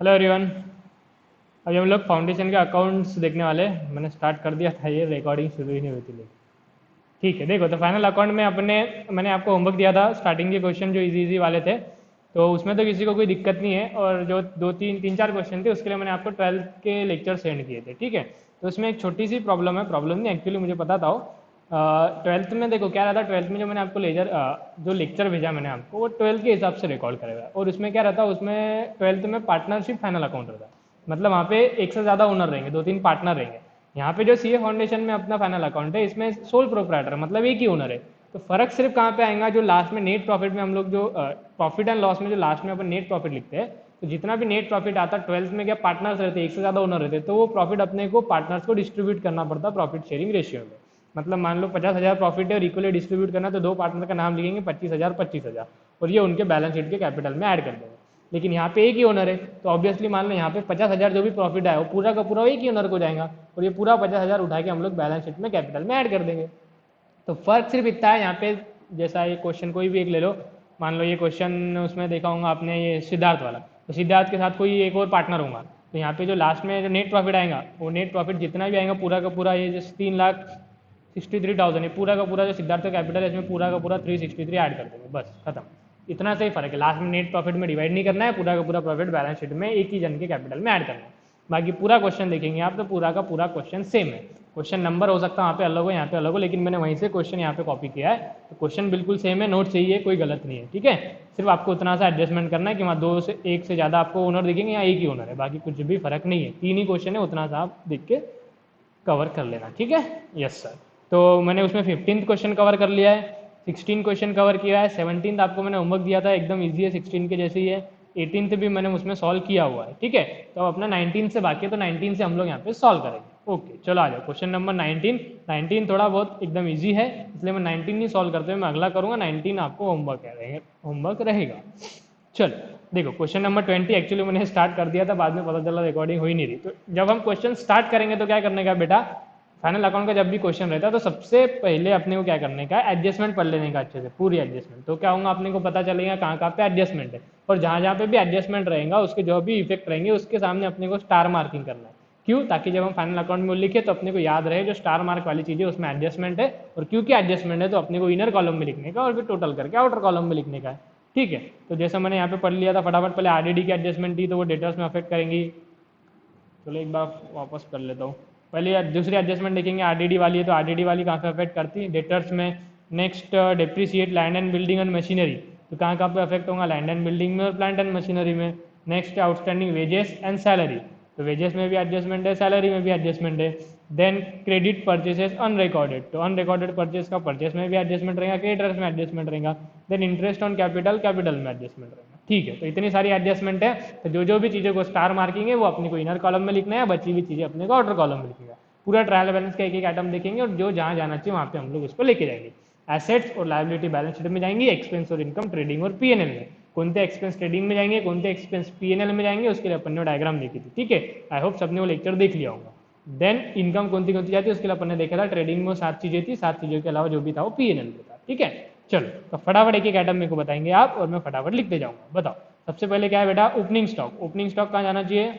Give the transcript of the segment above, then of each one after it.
Hello everyone. अभी हम लोग फाउंडेशन के अकाउंट्स देखने वाले हैं। मैंने स्टार्ट कर दिया था, ये रिकॉर्डिंग शुरू ही नहीं हुई थी लेकिन ठीक है। देखो, तो फाइनल अकाउंट में मैंने आपको होमवर्क दिया था, स्टार्टिंग के क्वेश्चन जो इजी इजी वाले थे, तो उसमें तो किसी को कोई दिक्कत नहीं है। और जो दो तीन तीन चार क्वेश्चन थे उसके लिए मैंने आपको 12th के लेक्चर सेंड किए थे, ठीक है। तो उसमें एक छोटी सी प्रॉब्लम है, प्रॉब्लम नहीं एक्चुअली मुझे पता था। 12th में देखो क्या रहता, 12th में जो मैंने आपको जो लेक्चर भेजा मैंने आपको, वो 12th के हिसाब से रिकॉर्ड करेगा। और उसमें क्या रहता है, उसमें 12th में पार्टनरशिप फाइनल अकाउंट रहता है, मतलब वहाँ पे एक से ज़्यादा ओनर रहेंगे, दो तीन पार्टनर रहेंगे। यहाँ पे जो सीए फाउंडेशन में अपना फाइनल अकाउंट है, इसमें सोल प्रोप्राइटर मतलब एक ही ओनर है। तो फर्क सिर्फ कहाँ पे आएगा, जो लास्ट में नेट प्रॉफिट में हम लोग जो प्रॉफिट एंड लॉस में जो लास्ट में अपन नेट प्रॉफिट लिखते हैं, तो जितना भी नेट प्रॉफिट आता है 12th में क्या पार्टनर्स रहते, एक से ज़्यादा ओनर रहते, तो वो प्रॉफिट अपने को पार्टनर्स को डिस्ट्रीब्यूट करना पड़ता है प्रॉफिट शेयरिंग रेशियो में। मतलब मान लो 50,000 प्रॉफिट है और इक्वली डिस्ट्रीब्यूट करना, तो दो पार्टनर का नाम लिखेंगे 25,000 25,000 और ये उनके बैलेंस शीट के कैपिटल में ऐड कर देंगे। लेकिन यहाँ पे एक ही ओनर है, तो ऑब्वियसली मान लो यहाँ पे 50,000 जो भी प्रॉफिट आया वो पूरा का पूरा एक ही ओनर को जाएगा, और ये पूरा 50,000 उठा के हम लोग बैलेंस शीट में कैपिटल में ऐड कर देंगे। तो फर्क सिर्फ इतना है यहाँ पे, जैसा ये क्वेश्चन कोई भी एक ले लो, मान लो ये क्वेश्चन उसमें देखा होगा आपने, ये सिद्धार्थ वाला, तो सिद्धार्थ के साथ कोई एक और पार्टनर होगा, तो यहाँ पे जो लास्ट में जो नेट प्रॉफिट आएगा, वो नेट प्रॉफिट जितना भी आएगा पूरा का पूरा, ये जो 3,63,000 है, पूरा का पूरा जो सिद्धार्थ का कैपिटल है इसमें पूरा का पूरा 363 ऐड कर देंगे, बस खत्म। इतना से ही फर्क है, लास्ट में नेट प्रॉफिट में डिवाइड नहीं करना है, पूरा का पूरा प्रॉफिट बैलेंस शीट में एक ही जन के कैपिटल में ऐड करना है। बाकी पूरा क्वेश्चन देखेंगे आप तो पूरा का पूरा क्वेश्चन सेम है। क्वेश्चन नंबर हो सकता है वहाँ पे अलग हो, यहाँ पे अलग हो, लेकिन मैंने वहीं से क्वेश्चन यहाँ पे कॉपी किया है, तो क्वेश्चन बिल्कुल सेम है, नोट चाहिए, कोई गलत नहीं है, ठीक है। सिर्फ आपको उतना सा एडजस्टमेंट करना है कि वहाँ दो से एक से ज़्यादा आपको ओनर दिखेंगे या एक ही ओनर है, बाकी कुछ भी फर्क नहीं है, तीन ही क्वेश्चन है, उतना सा आप देख के कवर कर लेना, ठीक है। Yes sir. तो मैंने उसमें 15th क्वेश्चन कवर कर लिया है, 16 क्वेश्चन कवर किया है, 17th आपको मैंने होमवर्क दिया था, एकदम ईजी है, 16 के जैसे ही है, 18th भी मैंने उसमें सॉल्व किया हुआ है, ठीक है। तो अपना 19 से बाकी है, तो 19 से हम लोग यहाँ पे सॉल्व करेंगे। ओके चलो आ जाओ, क्वेश्चन नंबर 19 थोड़ा बहुत एकदम ईजी है, इसलिए मैं 19 नहीं सॉल्व करते हुए मैं अगला करूँगा, 19 आपको होमवर्क रहेगा। चलो देखो, क्वेश्चन नंबर 20 एक्चुअली मैंने स्टार्ट कर दिया था, बाद में पता चला रिकॉर्डिंग हो ही नहीं रही। तो जब हम क्वेश्चन स्टार्ट करेंगे तो क्या करने का बेटा, फाइनल अकाउंट का जब भी क्वेश्चन रहता है तो सबसे पहले अपने को क्या करने का, एडजस्टमेंट पढ़ लेने का अच्छे से, पूरी एडजस्टमेंट। तो क्या होगा, अपने को पता चलेगा कहाँ कहाँ पे एडजस्टमेंट है, और जहाँ जहाँ पे भी एडजस्टमेंट रहेगा उसके जो भी इफेक्ट रहेंगे उसके सामने अपने को स्टार मार्किंग करना है। क्यों, ताकि जब हम फाइनल अकाउंट में लिखे तो अपने को याद रहे जो स्टार मार्क वाली चीज़ है उसमें एडजस्टमेंट है, और क्योंकि एडजस्टमेंट है तो अपने को इनर कॉलम में लिखने का और फिर टोटल करके आउटर कॉलम में लिखने का है, ठीक है। तो जैसा मैंने यहाँ पे पढ़ लिया था फटाफट, पहले आरडीडी की एडजस्टमेंट थी तो वो डेटर्स में अफेक्ट करेंगी। चलो एक बार वापस कर लेता हूँ, पहले दूसरी एडजस्टमेंट देखेंगे, आरडीडी वाली है, तो आरडीडी वाली कहाँ पे अफेक्ट करती है, डेटर्स में। Next depreciate land and building and machinery, तो कहाँ कहाँ पे अफेक्ट होगा, लैंड एंड बिल्डिंग में और प्लांट एंड मशीनरी में। Next outstanding wages and salary, तो वेजेस में भी एडजस्टमेंट है, सैलरी में भी एडजस्टमेंट है। देन क्रेडिट परचेसेस अनरिकॉर्डेड, तो अनरिकॉर्डेड परचेस का परचेस में भी एडजस्टमेंट रहेगा, क्रेडिटर्स में एडजस्टमेंट रहेगा। Then interest on capital, capital में एडजस्टमेंट रहेगा, ठीक है। तो इतनी सारी एडजस्टमेंट है, तो जो भी चीज़ों को स्टार मार्किंग है वो अपने को इनर कॉलम में लिखना है, बची हुई चीज़ें अपने को आउटर कॉलम में लिखना है। पूरा ट्रायल बैलेंस का एक एक आइटम देखेंगे और जो जहाँ जाना चाहिए वहाँ पे हम लोग उसको लेके जाएंगे। एसेट्स और लायबिलिटी बैलेंस शीट में जाएंगी, एक्सपेंस और इनकम ट्रेडिंग और पीएनएल में, कौन से एक्सपेंस ट्रेडिंग में जाएंगे, कौन से एक्सपेंस पीएनएल में जाएंगे, उसके लिए अपन ने डायग्राम देखी थी, ठीक है। आई होप सबने वो लेक्चर देख लिया होगा। देन इनकम कौन सी जाती है उसके लिए अपन ने देखा था, ट्रेडिंग में 7 चीजें थी, 7 चीजों के अलावा जो भी था वो पीएनएल में था, ठीक है। चलो तो फटाफट एक एक आइटम मेरे को बताएंगे आप और मैं फटाफट लिखते जाऊंगा। बताओ सबसे पहले क्या है बेटा, ओपनिंग स्टॉक। ओपनिंग स्टॉक कहाँ जाना चाहिए,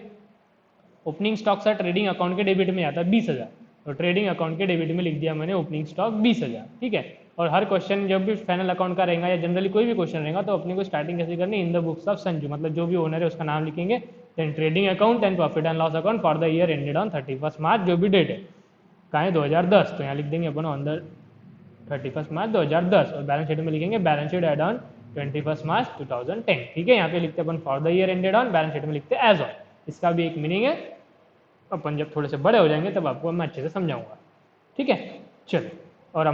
opening stock sir trading account के डेबिट में जाता है 20,000, तो ट्रेडिंग अकाउंट के डेबिट में लिख दिया मैंने ओपनिंग स्टॉक 20,000, ठीक है। और हर क्वेश्चन जब भी फाइनल अकाउंट का रहेगा या जनरली कोई भी क्वेश्चन रहेगा तो अपने को स्टार्टिंग कैसे करनी, in the books of Sanju, मतलब जो भी ओनर है उसका नाम लिखेंगे। Then trading account and profit and loss account for the year ended on 31 March, जो भी डेट है, कहाँ है 2010, तो यहाँ लिख देंगे अपन ऑन द 31 मार्च 2010, और बैलेंस शीट में लिखेंगे बैलेंस शीट एड ऑन 21 मार्च 2010, ठीक है। यहाँ पे लिखते अपन for the year ended on, balance sheet में लिखते एज ऑन, इसका भी एक मीनिंग है, अपन जब थोड़े से बड़े हो जाएंगे तब आपको मैं अच्छे से समझाऊंगा, ठीक है। चलो, और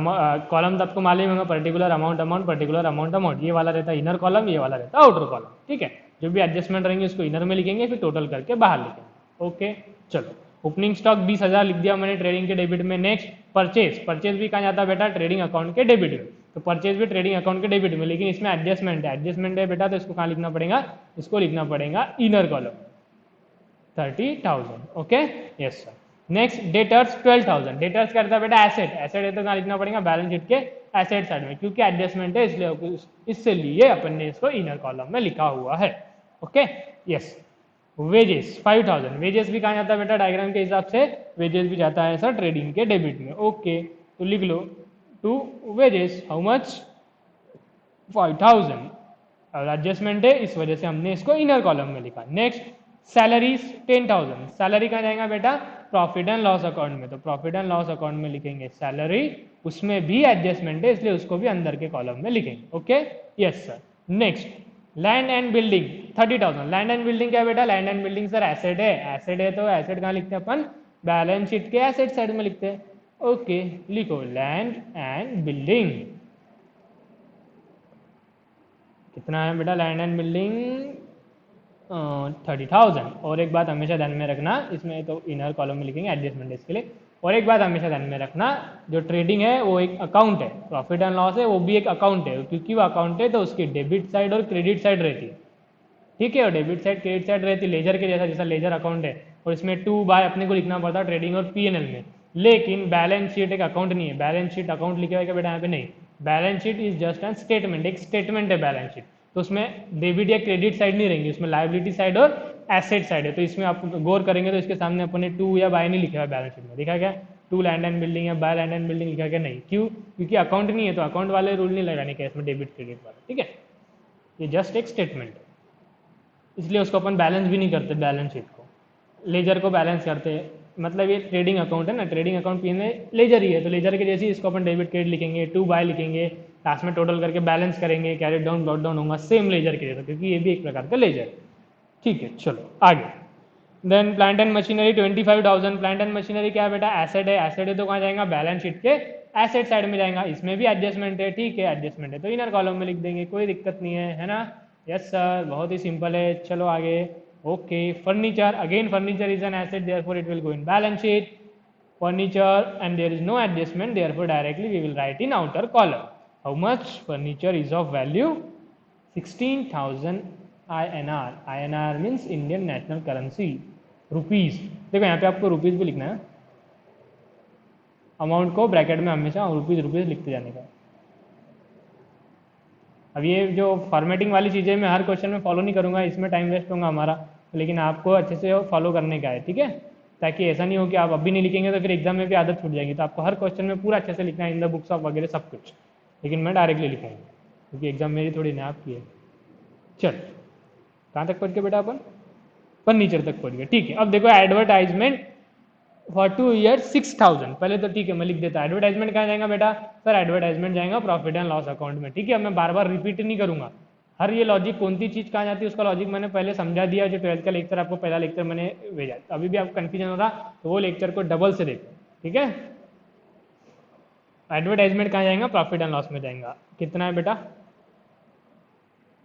कॉलम तो आपको मालूम होगा, particular amount amount, particular amount amount, ये वाला रहता है इनर कॉलम, ये वाला रहता है आउटर कॉलम, ठीक है। जो भी एडजस्टमेंट रहेंगे उसको इनर में लिखेंगे, फिर टोटल करके बाहर लिखेंगे, ओके। चलो ओपनिंग स्टॉक 20,000 लिख दिया मैंने ट्रेडिंग के डेबिट में। नेक्स्ट परचेज, परचेज भी कहाँ जाता है बेटा, ट्रेडिंग अकाउंट के डेबिट में, तो परचेज भी ट्रेडिंग अकाउंट के डेबिट में, लेकिन इसमें एडजस्टमेंट है, एडजस्टमेंट है बेटा, तो इसको कहाँ लिखना पड़ेगा, इसको लिखना पड़ेगा inner column 30,000, okay yes sir. Next debtors 12,000, debtors क्या रहता है बेटा, एसेट, एसेट है तो कहाँ लिखना पड़ेगा, बैलेंस शीट के एसेट साइड में, क्योंकि एडजस्टमेंट है इसलिए इससे लिए अपन ने इसको इनर कॉलम में लिखा हुआ है, ओके यस। वेजेस 5000, वेजेस भी कहाँ जाता है बेटा डायग्राम के हिसाब से, वेजेस भी जाता है सर ट्रेडिंग के डेबिट में। ओके तो लिख लो टू वेजेस हाउ मच 5000, और एडजस्टमेंट है इस वजह से हमने इसको इनर कॉलम में लिखा। नेक्स्ट सैलरीज 10,000, सैलरी कहाँ जाएगा बेटा प्रॉफिट एंड लॉस अकाउंट में, तो प्रॉफिट एंड लॉस अकाउंट में लिखेंगे सैलरी, उसमें भी एडजस्टमेंट है इसलिए उसको भी अंदर के कॉलम में लिखेंगे। Okay yes sir. Next land and building 30,000, land and building क्या बेटा, land and building sir asset है, एसेट है तो एसेट कहाँ लिखते हैं अपन बैलेंस शीट के एसेट साइड में लिखते हैं। ओके लिखो लैंड एंड बिल्डिंग, कितना है बेटा लैंड एंड बिल्डिंग 30,000। और एक बात हमेशा ध्यान में रखना, इसमें तो इनर कॉलम में लिखेंगे एडजस्टमेंट इसके लिए, और एक बात हमेशा ध्यान में रखना जो ट्रेडिंग है वो एक अकाउंट है, प्रॉफिट एंड लॉस है वो भी एक अकाउंट है, क्योंकि वो अकाउंट है तो उसकी डेबिट साइड और क्रेडिट साइड रहती है। ठीक है, और डेबिट साइड क्रेडिट साइड रहती है लेजर के जैसा, जैसा लेजर अकाउंट है, और इसमें 2 बाय अपने को लिखना पड़ता है ट्रेडिंग और P&L में। लेकिन बैलेंस शीट एक अकाउंट नहीं है, बैलेंस शीट अकाउंट लिखे हुआ बेटा यहाँ पे नहीं, balance sheet is just an statement, एक स्टेटमेंट है बैलेंस शीट, तो उसमें डेबिट या क्रेडिट साइड नहीं रहेंगी, उसमें लायबिलिटी साइड और एसेट साइड है। तो इसमें आप गौर करेंगे तो इसके सामने अपने 2 या बाय नहीं लिखा हुआ बैलेंस शीट में, लिखा क्या 2 लैंड एंड बिल्डिंग या बाय लैंड एंड बिल्डिंग लिखा क्या नहीं, क्यों क्योंकि अकाउंट नहीं है, तो अकाउंट वाले रूल नहीं लगाने के इसमें डेबिट क्रेडिट वाले। ठीक है, ये जस्ट एक स्टेटमेंट है, इसलिए उसको अपन बैलेंस भी नहीं करते, बैलेंस शीट को लेजर को बैलेंस करते हैं, मतलब ये ट्रेडिंग अकाउंट है ना, ट्रेडिंग अकाउंट पी में लेजर ही है, तो लेजर के जैसे इसको अपन डेबिट क्रेडिट लिखेंगे, 2 बाय लिखेंगे, लास्ट में टोटल करके बैलेंस करेंगे, कैरेट डाउन ब्लॉट डाउन होगा सेम लेजर के जैसा, क्योंकि ये भी एक प्रकार का लेजर है। ठीक है चलो आगे। Then plant and machinery 25,000, plant and machinery क्या है बेटा एसेट है, एसेट है तो कहाँ जाएगा बैलेंस शीट के एसेट साइड में जाएगा, इसमें भी एडजस्टमेंट है। ठीक है एडजस्टमेंट है तो इनर कॉलम में लिख देंगे, कोई दिक्कत नहीं है ना। यस सर बहुत ही सिंपल है, चलो आगे। Okay furniture, again furniture is an asset therefore it will go in balance sheet, furniture and there is no adjustment therefore directly we will write in outer column. How much furniture is of value 16,000 INR, INR means Indian national currency, rupees. देखो यहाँ पे आपको rupees भी लिखना है, amount को bracket में हमेशा रुपीज रुपीज लिखते जाने का। अब ये जो फॉर्मेटिंग वाली चीज़ें मैं हर क्वेश्चन में फॉलो नहीं करूँगा, इसमें टाइम वेस्ट होगा हमारा, लेकिन आपको अच्छे से फॉलो करने का है। ठीक है, ताकि ऐसा नहीं हो कि आप अभी नहीं लिखेंगे तो फिर एग्जाम में भी आदत छूट जाएगी, तो आपको हर क्वेश्चन में पूरा अच्छे से लिखना है इन द बुक्स ऑफ वगैरह सब कुछ, लेकिन मैं डायरेक्टली लिखूँगा क्योंकि एग्जाम मेरी थोड़ी ना आपकी है। चल कहाँ तक पढ़ के बेटा अपन फर्नीचर तक पढ़ गए। ठीक है, अब देखो एडवर्टाइजमेंट फॉर 2 ईयर 6,000, पहले तो ठीक है मैं लिख देता, एडवर्टाइजमेंट कहाँ जाएगा बेटा सर एडवर्टाइजमेंट जाएगा प्रॉफिट एंड लॉस अकाउंट में। ठीक है, मैं बार बार रिपीट नहीं करूंगा, हर ये लॉजिक कौन सी चीज़ कहाँ जाती है उसका लॉजिक मैंने पहले समझा दिया, जो 12th का लेक्चर आपको पहला लेक्चर मैंने भेजा, अभी भी आपको कन्फ्यूजन हो रहा तो वो लेक्चर को डबल से देखो। ठीक है, एडवर्टाइजमेंट कहाँ जाएगा प्रॉफिट एंड लॉस में जाएगा, कितना है बेटा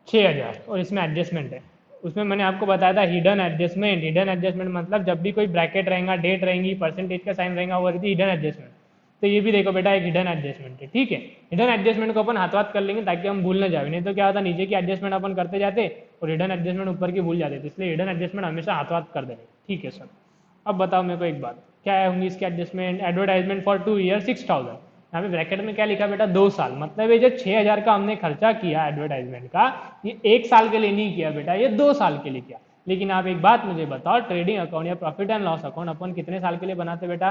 6,000, और इसमें एडजस्टमेंट है, उसमें मैंने आपको बताया था हिडन एडजस्टमेंट। हिडन एडजस्टमेंट मतलब जब भी कोई ब्रैकेट रहेगा, डेट रहेंगी, परसेंटेज का साइन रहेगा, वो रहती है हिडन एडजस्टमेंट। तो ये भी देखो बेटा एक हिडन एडजस्टमेंट है। ठीक है, हिडन एडजस्टमेंट को अपन हाथ कर लेंगे ताकि हम भूल ना जाए, नहीं तो क्या होता नीचे की एडजस्टमेंट अपन करते जाते और हिडन एडजस्टमेंट ऊपर की भूल जाते, इसलिए हिडन एडजस्टमेंट हमेशा हाथ कर देंगे। ठीक है सर, अब बताओ मेरे को एक बात, क्या होंगी इसकी एडजस्टमेंट, एडवर्टाइजमेंट फॉर 2 ईयर 6,000, यहाँ पे ब्रैकेट में क्या लिखा बेटा 2 साल, मतलब ये जो 6,000 का हमने खर्चा किया एडवर्टाइजमेंट का, ये 1 साल के लिए नहीं किया बेटा, ये 2 साल के लिए किया। लेकिन आप एक बात मुझे बताओ, ट्रेडिंग अकाउंट या प्रॉफिट एंड लॉस अकाउंट अपन कितने साल के लिए बनाते बेटा,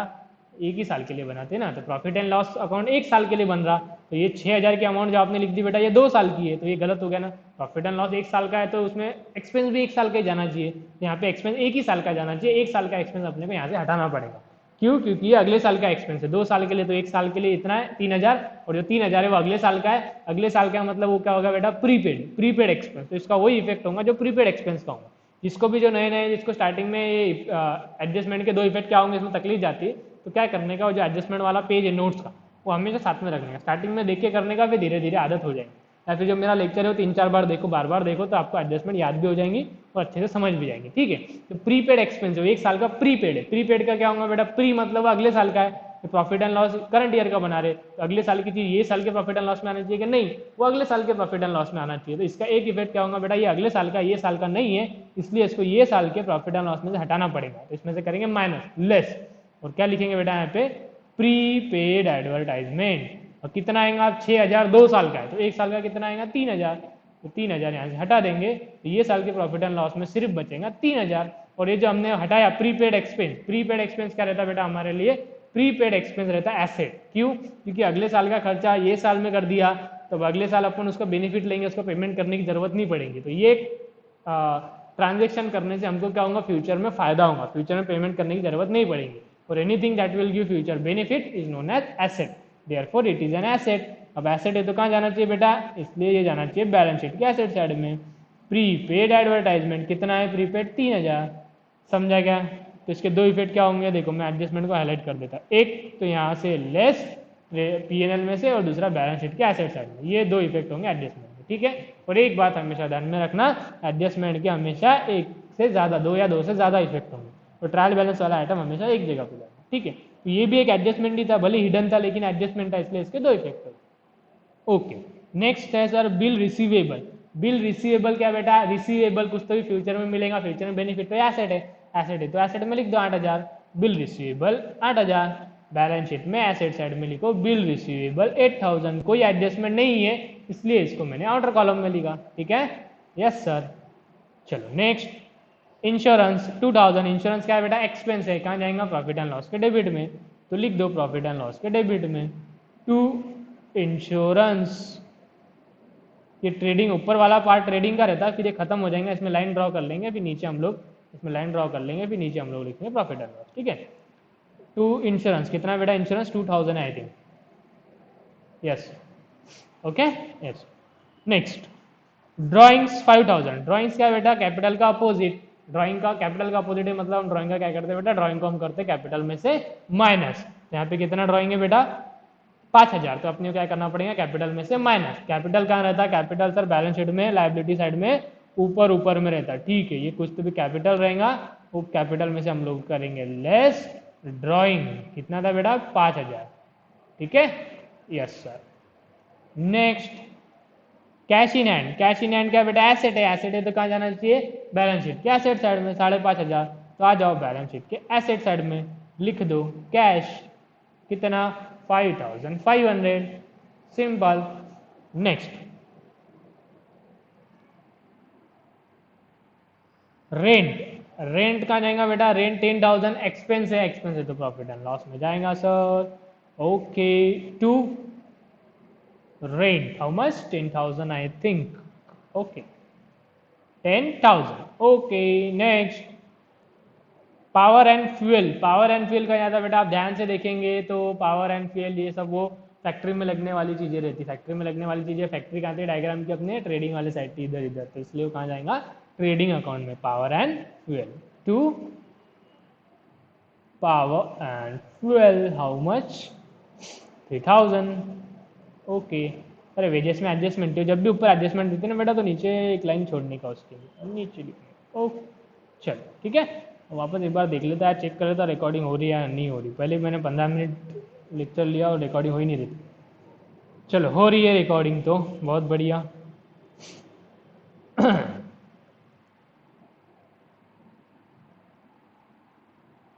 1 ही साल के लिए बनाते ना, तो प्रॉफिट एंड लॉस अकाउंट 1 साल के लिए बन रहा, तो ये 6,000 की अमाउंट जो आपने लिख दी बेटा ये 2 साल की है, तो ये गलत हो गया ना। प्रॉफिट एंड लॉस 1 साल का है तो उसमें एक्सपेंस भी 1 साल का ही जाना चाहिए, तो यहाँ पे एक्सपेंस 1 ही साल का जाना चाहिए, 1 साल का एक्सपेंस अपने को यहाँ से हटाना पड़ेगा। क्यों, क्योंकि ये अगले साल का एक्सपेंस है, 2 साल के लिए, तो 1 साल के लिए इतना है 3,000, और जो 3,000 है वो अगले साल का है, अगले साल का मतलब वो क्या होगा बेटा प्रीपेड एक्सपेंस, तो इसका वही इफेक्ट होगा जो प्रीपेड एक्सपेंस का होगा। जिसको भी जो नए जिसको स्टार्टिंग में एडजस्टमेंट के 2 इफेक्ट क्या होंगे इसमें तकलीफ जाती है, तो क्या करने का, वो जो एडजस्टमेंट वाला पेज है नोट्स का वो हमेशा साथ में रखने का, स्टार्टिंग में देख के करने का, फिर धीरे धीरे आदत हो जाएगी, या फिर जो मेरा लेक्चर है वो 3-4 बार देखो, बार देखो, तो आपको एडजस्टमेंट याद भी हो जाएंगी और अच्छे से समझ भी जाएंगी। ठीक है, तो प्रीपेड एक्सपेंस है, 1 साल का प्रीपेड है, प्रीपेड का क्या होगा बेटा, प्री मतलब अगले साल का है, तो profit and loss current year का बना रहे, तो अगले साल की चीज ये साल के प्रॉफिट एंड लॉस में आना चाहिए कि नहीं, वो अगले साल के प्रॉफिट एंड लॉस में आना चाहिए, तो इसका एक इफेक्ट क्या होगा बेटा, ये अगले साल का, ये साल का नहीं है, इसलिए इसको ये साल के प्रॉफिट एंड लॉस में से हटाना पड़ेगा, तो इसमें से करेंगे माइनस लेस, और क्या लिखेंगे बेटा यहाँ पे प्रीपेड एडवर्टाइजमेंट, और कितना आएगा 6,000 2 साल का है, तो 1 साल का कितना आएगा 3,000, तो 3,000 यहाँ से हटा देंगे, तो ये साल के प्रॉफिट एंड लॉस में सिर्फ बचेगा 3,000, और ये जो हमने हटाया प्रीपेड एक्सपेंस क्या रहता है बेटा हमारे लिए, प्रीपेड एक्सपेंस रहता है एसेट। क्यों? क्योंकि अगले साल का खर्चा ये साल में कर दिया तो अगले साल अपन उसका बेनिफिट लेंगे, उसको पेमेंट करने की जरूरत नहीं पड़ेगी। तो ये ट्रांजेक्शन करने से हमको क्या होगा, फ्यूचर में फायदा होगा, फ्यूचर में पेमेंट करने की जरूरत नहीं पड़ेगी। और anything that will give future benefit is known as asset, therefore it is an asset. अब एसेट है तो कहाँ जाना चाहिए बेटा, इसलिए ये जाना चाहिए बैलेंस शीट के एसेट साइड में। प्रीपेड एडवर्टाइजमेंट कितना है, प्रीपेड 3000, समझा क्या? तो इसके दो इफेक्ट क्या होंगे, देखो मैं एडजस्टमेंट को हाईलाइट कर देता, एक तो यहाँ से लेस पीएनएल में से और दूसरा बैलेंस शीट के एसेट साइड में, ये दो इफेक्ट होंगे एडजस्टमेंट में, ठीक है। और एक बात हमेशा ध्यान में रखना, एडजस्टमेंट के हमेशा एक से ज़्यादा, दो या दो से ज़्यादा इफेक्ट होंगे, तो ट्रायल बैलेंस वाला आइटम हमेशा एक जगह पे जाएगा, ठीक है। तो ये भी एक एडजस्टमेंट ही था, भले हिडन था लेकिन एडजस्टमेंट था, इसलिए इसके दो इफेक्ट होंगे। ओके, नेक्स्ट है sir bill receivable. Bill receivable क्या बेटा, रिसीवेबल कुछ तो भी फ्यूचर में मिलेगा, फ्यूचर में बेनिफिट तो एसेट है, एसेट है तो एसेट में लिख दो 8000, बिल रिसीवेबल 8000, बैलेंस शीट में एसेट साइड में लिखो बिल रिसीवेबल 8000, कोई एडजस्टमेंट नहीं है इसलिए इसको मैंने आउटर कॉलम में लिखा, ठीक है, यस सर। चलो नेक्स्ट, इंश्योरेंस 2000, इंश्योरेंस क्या है बेटा, एक्सपेंस है, कहाँ जाएगा, प्रॉफिट एंड लॉस के डेबिट में, तो लिख दो प्रॉफिट एंड लॉस के डेबिट में। टू इंश्योरेंस, ये ट्रेडिंग ऊपर वाला पार्ट ट्रेडिंग का रहता है, फिर ये खत्म हो जाएगा, इसमें लाइन ड्रॉ कर लेंगे, फिर नीचे हम लोग इसमें लाइन ड्रॉ कर लेंगे, फिर नीचे हम लोग लिखेंगे प्रॉफिट एंड लॉस, ठीक है। टू इंश्योरेंस कितना बेटा, इंश्योरेंस 2000 है I think, yes, okay, yes. Next drawings 5000, drawings क्या बेटा, कैपिटल का अपोजिट, ड्राइंग का कैपिटल का अपोजिट है, मतलब हम ड्राइंग का क्या करते हैं बेटा, ड्राइंग को हम करते हैं कैपिटल में से माइनस। यहाँ पे कितना ड्राइंग है बेटा, 5000, तो अपने को क्या करना पड़ेगा, कैपिटल में से माइनस। कैपिटल कहाँ रहता है, कैपिटल सर बैलेंस शीट में लायबिलिटी साइड में ऊपर में रहता है, ठीक है, ये कुछ तो भी कैपिटल रहेगा, वो कैपिटल में से हम लोग करेंगे लेस ड्राइंग, कितना था बेटा 5000, ठीक है, yes sir. Next cash in hand, cash in hand क्या बेटा, एसेट है, एसेट है तो कहाँ जाना चाहिए, बैलेंस शीट के एसेट साइड में, 5500, तो आ जाओ बैलेंस शीट के एसेट साइड में, लिख दो कैश कितना 5500, सिंपल। नेक्स्ट रेंट, रेंट कहाँ जाएगा बेटा, रेंट 10000, एक्सपेंस है तो प्रॉफिट एंड लॉस में जाएगा sir, okay. To rent how much, 10000 I think, okay 10000, okay. Next power and fuel, power and fuel का जाता बेटा, आप ध्यान से देखेंगे तो पावर एंड फ्यूल ये सब वो फैक्ट्री में लगने वाली चीजें रहती, फैक्ट्री में लगने वाली चीजें, फैक्ट्री कहाँ थी डायग्राम की अपने ट्रेडिंग वाले साइड थी इधर इधर, तो इसलिए वो कहाँ जाएगा, ट्रेडिंग अकाउंट में, power and fuel. To power and fuel how much, 3000, okay. अरे वेजेस में एडजस्टमेंट, जब भी ऊपर एडजस्टमेंट देते ना बेटा तो नीचे एक लाइन छोड़ने का, उसके नीचे लिखने, ओके चलो ठीक है। वापस एक बार देख लेता है, चेक कर लेता रिकॉर्डिंग हो रही है या नहीं हो रही, पहले मैंने 15 मिनट लेक्चर लिया और रिकॉर्डिंग हो ही नहीं रही, चलो हो रही है रिकॉर्डिंग तो बहुत बढ़िया।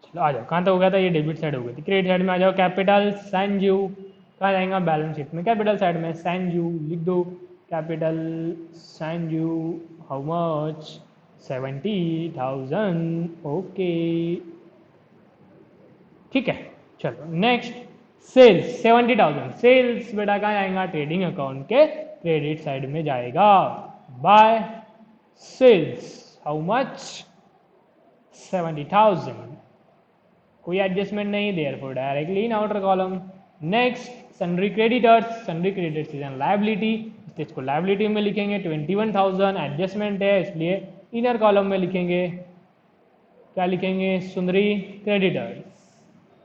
चलो आ जाओ, कहाँ तक हो गया था, ये डेबिट साइड हो गई थी, क्रेडिट साइड में आ जाओ, कैपिटल संजू कहाँ जाएगा, बैलेंस शीट में, कैपिटल साइड में संजू लिख दो, capital Sanju how much 70,000, okay ठीक है। चलो नेक्स्ट सेल्स 70,000, सेल्स बेटा कहाँ जाएगा, ट्रेडिंग अकाउंट के क्रेडिट साइड में जाएगा, बाय सेल्स हाउ मच 70,000, कोई एडजस्टमेंट नहीं, therefore directly in outer column. Next sundry creditors, sundry creditors is an liability, इसको लायबिलिटी में लिखेंगे 21,000, एडजस्टमेंट है इसलिए इनर कॉलम में लिखेंगे, क्या लिखेंगे, सुंदरी क्रेडिटर्स,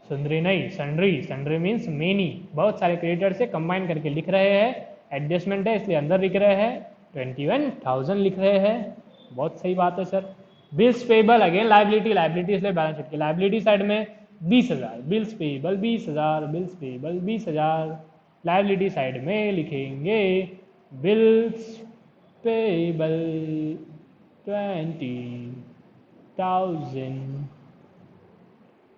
सुंदरी नहीं सन्ड्री, सन्ड्री मीन्स मेनी, बहुत सारे क्रेडिटर से कंबाइन करके लिख रहे हैं, एडजस्टमेंट है इसलिए अंदर लिख रहे हैं, 21,000 लिख रहे हैं, बहुत सही बात है sir. Bills payable again liability, liability इसलिए बैलेंस शीट की लायबिलिटी साइड में 20,000, bills payable 20,000, bills payable 20,000, liability side में लिखेंगे bills payable 20,000,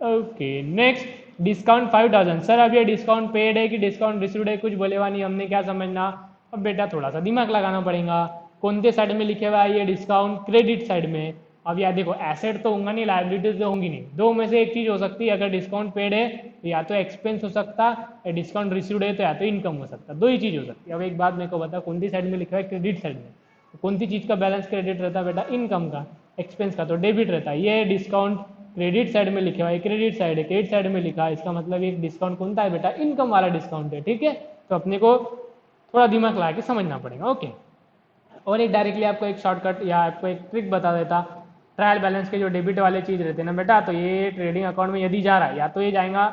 okay. Next discount 5,000, sir अब ये डिस्काउंट पेड है कि डिस्काउंट रिसीव्ड है, कुछ बोलेगा नहीं, हमने क्या समझना, अब बेटा थोड़ा सा दिमाग लगाना पड़ेगा, कौन से साइड में लिखे हुआ है ये डिस्काउंट, क्रेडिट साइड में, अब यार देखो एसेट तो होगा नहीं, लाइबिलिटीज तो होंगी नहीं, दो में से एक चीज हो सकती है। अगर डिस्काउंट पेड है तो या तो एक्सपेंस हो सकता है, डिस्काउंट रिसीव्ड है तो या तो इनकम हो सकता है, दो ही चीज हो सकती है। अब एक बात मेरे को बता, कौन सी साइड में लिखा है? क्रेडिट साइड में। तो कौन सी चीज का बैलेंस क्रेडिट रहता है बेटा? इनकम का। एक्सपेंस का तो डेबिट रहता है। ये डिस्काउंट क्रेडिट साइड में लिखा हुआ है, क्रेडिट साइड है, क्रेडिट साइड में लिखा है, इसका मतलब ये डिस्काउंट कौन सा है बेटा? इनकम वाला डिस्काउंट है। ठीक है, तो अपने को थोड़ा दिमाग लगा के समझना पड़ेगा। ओके, और एक डायरेक्टली आपको एक शॉर्टकट या आपको एक ट्रिक बता देता, ट्रायल बैलेंस के जो डेबिट वाले चीज़ रहते हैं ना बेटा, तो ये ट्रेडिंग अकाउंट में यदि जा रहा है या तो ये जाएगा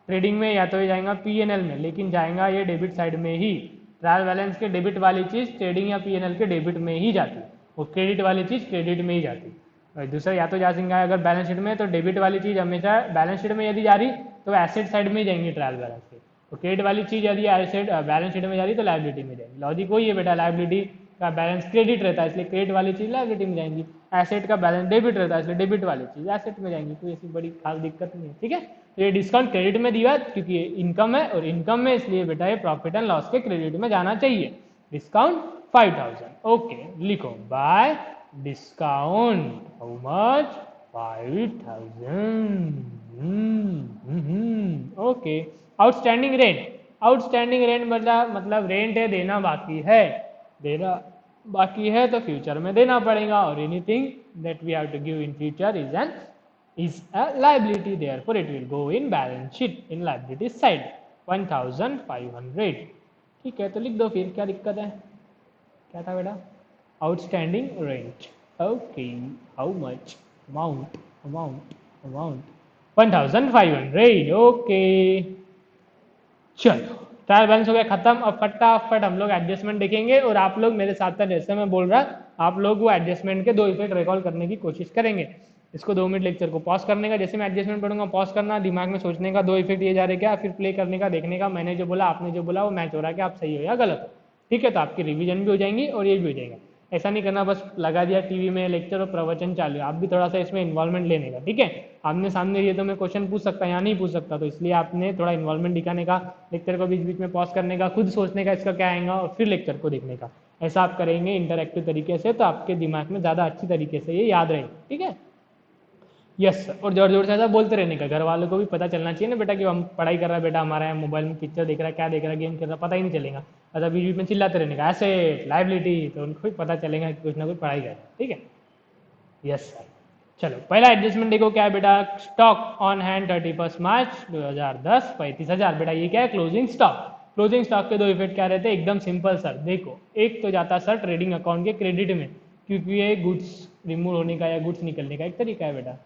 ट्रेडिंग में या तो ये जाएगा पीएनएल में, लेकिन जाएगा ये डेबिट साइड में ही। ट्रायल बैलेंस के डेबिट वाली चीज़ ट्रेडिंग या पीएनएल के डेबिट में ही जाती है, और क्रेडिट वाली चीज़ क्रेडिट में ही जाती है। और दूसरा या तो जा सकेगा अगर बैलेंस शीट में, तो डेबिट वाली चीज़ हमेशा बैलेंस शीट में यदि जा रही तो एसेट साइड में ही जाएंगी ट्रायल बैलेंस के, तो क्रेडिट वाली चीज़ यदि एसेट बैलेंस शीट में जा रही तो लाइबिलिटी में जाएगी। लॉजिक वही है बेटा, लाइबिलिटी का बैलेंस क्रेडिट रहता है इसलिए क्रेडिट वाली चीज लाइबिलिटी में जाएंगी, एसेट का बैलेंस डेबिट रहता है इसलिए डेबिट वाली चीज एसेट में जाएंगी। कोई ऐसी बड़ी खास दिक्कत नहीं है। ठीक है, तो ये डिस्काउंट क्रेडिट में दिया क्योंकि ये इनकम है, और इनकम में इसलिए बेटा ये प्रॉफिट एंड लॉस के क्रेडिट में जाना चाहिए। डिस्काउंट 5000। ओके, लिखो bye discount how much? 5000। Okay, outstanding rent. Outstanding rent मतलब रेंट है, देना बाकी है, देना बाकी है तो फ्यूचर में देना पड़ेगा, और anything that we have to give in future is a liability, therefore it will go in balance sheet in liability side 1500। ठीक है, तो लिख दो फिर, क्या दिक्कत है? क्या था बेटा? Outstanding rent. Okay, how much? Amount amount amount 1500। Okay, चलो ट्रायल बैलेंस हो गया खत्म। अब फटाफट हम लोग एडजस्टमेंट देखेंगे, और आप लोग मेरे साथ साथ जैसे मैं बोल रहा, आप लोग वो एडजस्टमेंट के दो इफेक्ट रिकॉल करने की कोशिश करेंगे। इसको 2 मिनट लेक्चर को पॉज करने का, जैसे मैं एडजस्टमेंट पढ़ूंगा पॉज करना, दिमाग में सोचने का, दो इफेक्ट ये जा रहे क्या, फिर प्ले करने का, देखने का, मैंने जो बोला आपने जो बोला वो मैच हो रहा है कि आप सही हो या गलत हो। ठीक है, तो आपकी रिवीजन भी हो जाएंगी और ये भी हो जाएगा। ऐसा नहीं करना बस लगा दिया टीवी में लेक्चर और प्रवचन चालू है, आप भी थोड़ा सा इसमें इन्वॉल्वमेंट लेने का। ठीक है, आमने सामने ये तो मैं क्वेश्चन पूछ सकता, यहाँ नहीं पूछ सकता, तो इसलिए आपने थोड़ा इन्वॉल्वमेंट दिखाने का, लेक्चर को बीच बीच में पॉज करने का, खुद सोचने का इसका क्या आएगा, और फिर लेक्चर को देखने का। ऐसा आप करेंगे इंटरैक्टिव तरीके से, तो आपके दिमाग में ज़्यादा अच्छी तरीके से ये याद रहेगा। ठीक है, यस सर। और जोर जोर से ऐसा बोलते रहने का, घर वालों को भी पता चलना चाहिए ना बेटा कि हम पढ़ाई कर रहा है, बेटा हमारा है मोबाइल में पिक्चर देख रहा है, क्या देख रहा है, गेम खेल रहा है, पता ही नहीं चलेगा। ऐसा बीच बीच में चिल्लाते रहने का, एसेट लायबिलिटी, तो उनको भी पता चलेगा कि कुछ ना कुछ पढ़ाई कर रहा है। ठीक है, यस सर। चलो पहला एडजस्टमेंट देखो क्या है बेटा, स्टॉक ऑन हैंड 31 मार्च 2010 35,000। बेटा ये क्या है? Closing stock. क्लोजिंग स्टॉक के दो इफेक्ट क्या रहते हैं? एकदम सिंपल सर, देखो एक तो जाता सर ट्रेडिंग अकाउंट के क्रेडिट में, क्योंकि ये गुड्स रिमूव होने का या गुड्स निकलने का एक तरीका है बेटा,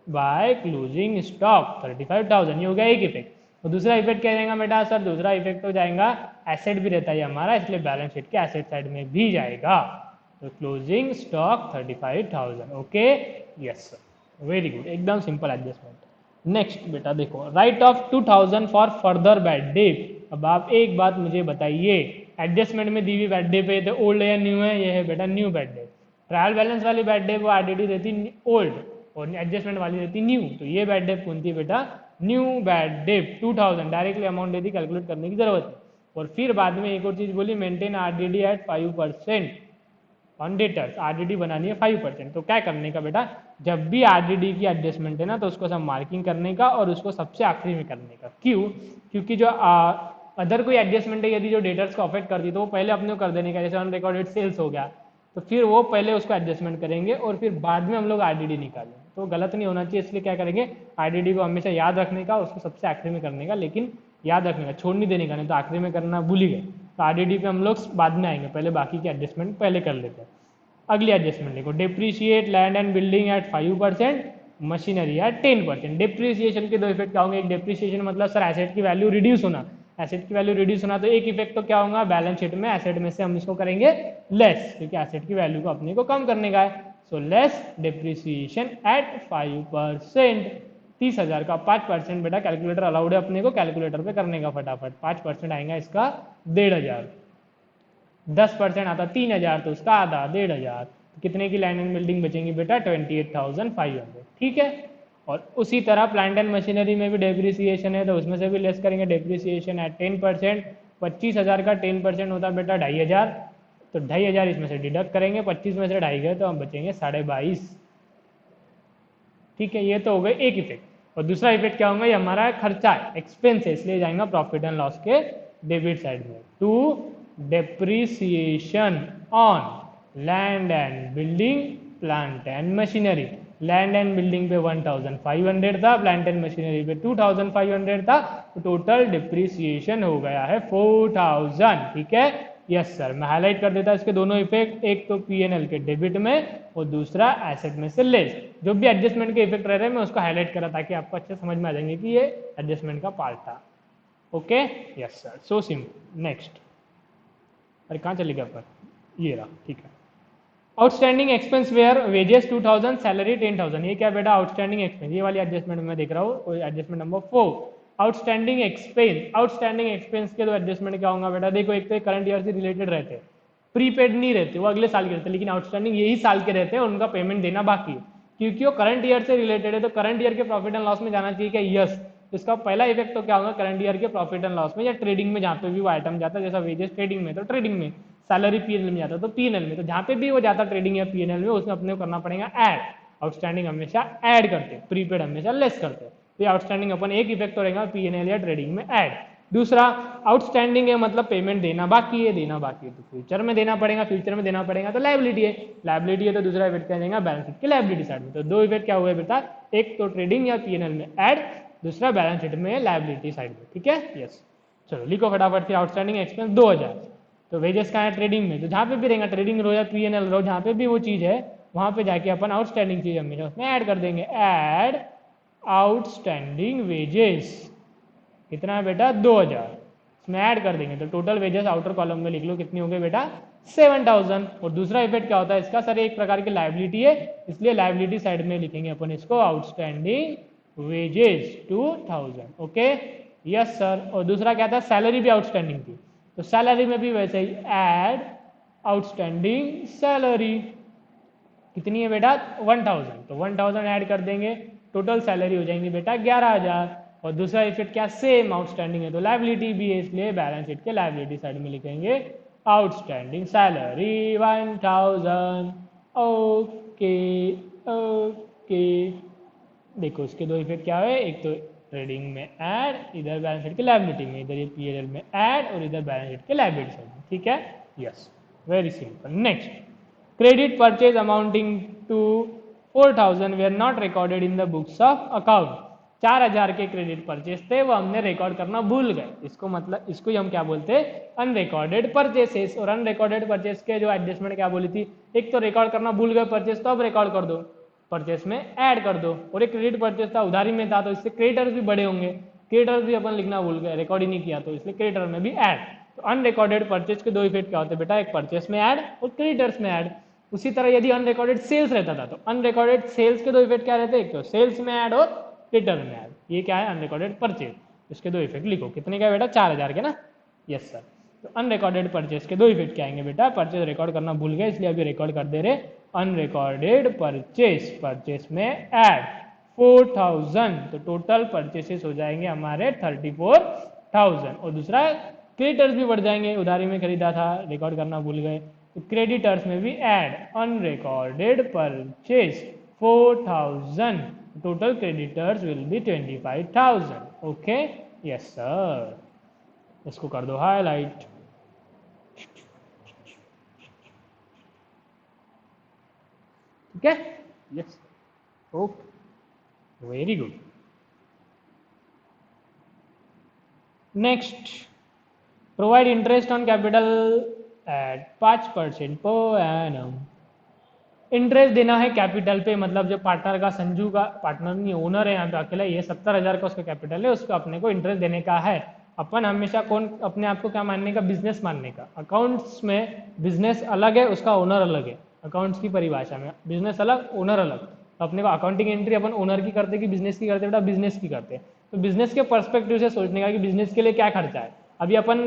बाय क्लोजिंग स्टॉक 35,000। ये हो गया एक इफेक्ट। तो दूसरा इफेक्ट क्या जाएगा बेटा? सर दूसरा इफेक्ट हो जाएगा, एसेट भी रहता है हमारा, इसलिए बैलेंस शीट के एसेट साइड में भी जाएगा। तो closing stock 35,000। Okay, yes sir, very good, एकदम सिंपल एडजस्टमेंट। नेक्स्ट बेटा देखो, right of 2000 for further bad debt. अब आप एक बात मुझे बताइए, एडजस्टमेंट में दी हुई बैड डे पे तो ओल्ड है या न्यू है? ये है बेटा new bad day. Trial balance वाली बैड डे वो आरडीडी रहती ओल्ड, और एडजस्टमेंट वाली रहती न्यू, तो ये बैड डेप कौन थी बेटा? New bad Depp 2000। Directly amount देती, कैलकुलेट करने की जरूरत है। और फिर बाद में एक और चीज बोली, maintain RDD at 5% on debtors. RDD बनानी है 5%। तो क्या करने का बेटा, जब भी आरडीडी की एडजस्टमेंट है ना, तो उसको सब मार्किंग करने का, और उसको सबसे आखिरी में करने का। क्यों? क्योंकि जो अदर कोई एडजस्टमेंट है यदि जो डेटर्स को अफेक्ट करती, तो वो पहले अपने को कर देने का, जैसे अनरिकॉर्डेड सेल्स हो गया, तो फिर वो पहले उसको एडजस्टमेंट करेंगे, और फिर बाद में हम लोग आरडीडी निकालेंगे। तो गलत नहीं होना चाहिए, इसलिए क्या करेंगे, आरडीडी को हमेशा याद रखने का, उसको सबसे आखिरी में करने का, लेकिन याद रखने का, छोड़ नहीं देने का, नहीं तो आखिरी में करना भूल ही गए। तो आरडीडी पे हम लोग बाद में आएंगे, पहले बाकी की एडजस्टमेंट पहले कर लेते हैं। अगली एडजस्टमेंट देखो, depreciate land and building at 5%, machinery at 10%। Depreciation के दो इफेक्ट क्या होंगे? एक डिप्रिसिएशन मतलब सर एसेट की वैल्यू रिड्यूस होना, एसेट की वैल्यू रिड्यूस होना, तो एक इफेक्ट तो क्या होगा, बैलेंस शीट में एसेट में से हम इसको करेंगे लेस, क्योंकि एसेट की वैल्यू को अपने को कम करने का है। So less depreciation eight 5%। 30,000 का 5% बेटा कैलकुलेटर अलाउड है अपने को, कैलकुलेटर पे करने का फटाफट। 5% आएगा इसका 1,500, 10% आता 3,000, तो उसका आधा 1,500। कितने की लैंड एंड बिल्डिंग बचेंगी बेटा? 28,500। ठीक है, और उसी तरह प्लांट एंड मशीनरी में भी डेप्रिसिएशन है, तो उसमें से भी लेस करेंगे डेप्रिसिएशन एट 10%। 25,000 का 10% होता है बेटा 2,500, तो 2,500 इसमें से डिडक्ट करेंगे, 25 में से 2.5 गए तो हम बचेंगे 22,500। ठीक है, ये तो हो गए एक इफेक्ट। और दूसरा इफेक्ट क्या होगा, ये हमारा खर्चा है, एक्सपेंस है, इसलिए जाएगा प्रॉफिट एंड लॉस के डेबिट साइड में। To depreciation on land and building, plant and machinery. Land and building पे 1500 था, प्लांट एंड मशीनरी पे 2500 था, तो टोटल डिप्रिसिएशन हो गया है 4000। ठीक है, यस सर। मैं हाईलाइट कर देता इसके दोनों इफेक्ट, एक तो पीएनएल के डेबिट में और दूसरा एसेट में से लेस। जो भी एडजस्टमेंट के इफेक्ट रह रहे हैं मैं उसको हाईलाइट करा ताकि आपको अच्छे समझ में आ जाएंगे कि ये एडजस्टमेंट का पार्ट था। Okay, yes sir, so simple. Next, अरे कहाँ चले गया पर, ये रहा। ठीक है, outstanding expense were wages 2000, salary 10,000। ये क्या बेटा, आउटस्टैंडिंग एक्सपेंस, ये वाली एडजस्टमेंट में देख रहा हूँ, adjustment number 4। Outstanding expense, outstanding expense के दो एडजस्टमेंट क्या होगा बेटा, देखो एक तो करंट ईयर से रिलेटेड रहते हैं, प्रीपेड नहीं रहते, वो अगले साल के रहते हैं, लेकिन आउटस्टैंडिंग यही साल के रहते हैं, उनका पेमेंट देना बाकी है, क्योंकि वो करंट ईयर से रिलेटेड है, तो करंट ईयर के प्रॉफिट एंड लॉस में जाना चाहिए क्या, यस। इसका पहला इफेक्ट तो क्या होगा, करंट ईयर के प्रॉफिट एंड लॉस में या ट्रेडिंग में, जहाँ पे भी वो आइटम जाता है, जैसा वेजेस ट्रेडिंग में तो ट्रेडिंग में, सैलरी पीएनएल में जाता है तो पीएनएल में, तो जहाँ पे भी वो जाता ट्रेडिंग या पीएनएल में, उसमें अपने को करना पड़ेगा ऐड। आउटस्टैंडिंग हमेशा ऐड करते, प्रीपेड हमेशा लेस करते, तो आउटस्टैंडिंग अपन एक इफेक्ट तो रहेगा पीएनएल या ट्रेडिंग में ऐड। दूसरा, आउटस्टैंडिंग है मतलब पेमेंट देना बाकी है, देना बाकी है तो फ्यूचर में देना पड़ेगा, फ्यूचर में देना पड़ेगा तो लायबिलिटी है, लायबिलिटी है तो दूसरा इफेक्ट क्या जाएगा, बैलेंस शीट की लायबिलिटी साइड में। तो दो इफेक्ट क्या हुए बेटा, एक तो ट्रेडिंग या पीएनएल में ऐड, दूसरा बैलेंस शीट में लायबिलिटी साइड में। ठीक है, यस। चलो लिखो फटाफट फिर, आउटस्टैंडिंग एक्सपेंस 2000, तो वेजेस का है ट्रेडिंग में, तो जहाँ पे भी रहेगा ट्रेडिंग रो या पीएनएल रो, जहाँ पे भी वो चीज़ है वहाँ पे जाके अपन आउटस्टैंडिंग चीज हमेशा उसमें ऐड कर देंगे, ऐड आउटस्टैंडिंग वेजेस। कितना है बेटा, 2000, इसमें ऐड कर देंगे तो टोटल वेजेस आउटर कॉलम में लिख लो कितनी हो गई बेटा, 7000। और दूसरा इफेक्ट क्या होता है इसका, सर एक प्रकार की लायबिलिटी है, इसलिए लायबिलिटी साइड में लिखेंगे अपन इसको outstanding wages 2000। Okay, yes sir. और दूसरा क्या था, सैलरी भी आउटस्टैंडिंग थी, तो सैलरी में भी वैसे ही ऐड आउटस्टैंडिंग सैलरी। कितनी है बेटा, 1000, तो 1000 ऐड कर देंगे, टोटल सैलरी हो जाएंगी बेटा 11000। और दूसरा इफेक्ट क्या, सेम आउटस्टैंडिंग है तो लायबिलिटी भी है, इसलिए बैलेंस शीट के लायबिलिटी साइड में लिखेंगे आउटस्टैंडिंग सैलरी 1000। ओके ओके, देखो इसके दो इफेक्ट क्या है, एक तो ट्रेडिंग में ऐड, इधर बैलेंस शीट के लायबिलिटी में, इधर ये पीएनएल में ऐड और इधर बैलेंस शीट के लायबिलिटी साइड में। ठीक है, yes, very simple. Next, credit purchase amounting to 4000 were not recorded in the books of account. 4000 के क्रेडिट परचेज थे, वो हमने रिकॉर्ड करना भूल गए, इसको मतलब इसको ही हम क्या बोलते हैं, अनरिकॉर्डेड परचेसेस। और अनरिकॉर्डेड परचेज के जो एडजस्टमेंट क्या बोली थी, एक तो रिकॉर्ड करना भूल गए परचेज, तो अब रिकॉर्ड कर दो, परचेस में ऐड कर दो। और एक क्रेडिट परचेस था, उधारी में था, तो इससे क्रेडिटर्स भी बड़े होंगे, क्रेडिटर्स भी अपन लिखना भूल गए, रिकॉर्ड ही नहीं किया, तो इसलिए क्रेडिटर में भी ऐड। तो अनरिकॉर्डेड परचेज के दो इफेक्ट क्या होते हैं बेटा, एक परचेस में ऐड और क्रेडिटर्स में ऐड। उसी तरह यदि अनरिकॉर्डेड सेल्स रहता था, तो अनरिकॉर्डेड सेल्स के दो इफेक्ट क्या रहते हैं, एक तो सेल्स में ऐड और रिटर्न में ऐड। ये क्या है, अनरिकॉर्डेड परचेज, इसके दो इफेक्ट लिखो। कितने का बेटा, 4000 के ना, यस सर। तो अनरिकॉर्डेड परचेज के दो इफेक्ट क्या आएंगे बेटा, परचेज रिकॉर्ड करना भूल गए इसलिए अभी रिकॉर्ड कर दे रहे, अनरिकॉर्डेड परचेज, परचेज में ऐड 4000, तो टोटल परचेसेस हो जाएंगे हमारे 34000। और दूसरा क्रेडिटर्स भी बढ़ जाएंगे, उधारी में खरीदा था, रिकॉर्ड करना भूल गए, तो क्रेडिटर्स में भी add unrecorded purchase 4000, total creditors will be 25000। Okay, yes sir, इसको कर दो हाईलाइट। ठीक है, yes, okay, very good. Next, provide interest on capital eight 5% per annum. Interest देना है कैपिटल पे, मतलब जो पार्टनर का, संजू का पार्टनर नहीं, ओनर है यहाँ पे अकेला, ये 70,000 का उसका कैपिटल है, उसको अपने को इंटरेस्ट देने का है। अपन हमेशा कौन अपने आप को क्या मानने का, बिजनेस मानने का। अकाउंट्स में बिजनेस अलग है, उसका ओनर अलग है, अकाउंट्स की परिभाषा में बिजनेस अलग ओनर अलग। अपने को अकाउंटिंग एंट्री अपन ओनर की करते कि बिजनेस की करते, बेटा बिजनेस की करते। तो बिजनेस के पर्सपेक्टिव से सोचने का कि बिजनेस के लिए क्या खर्चा है। अभी अपन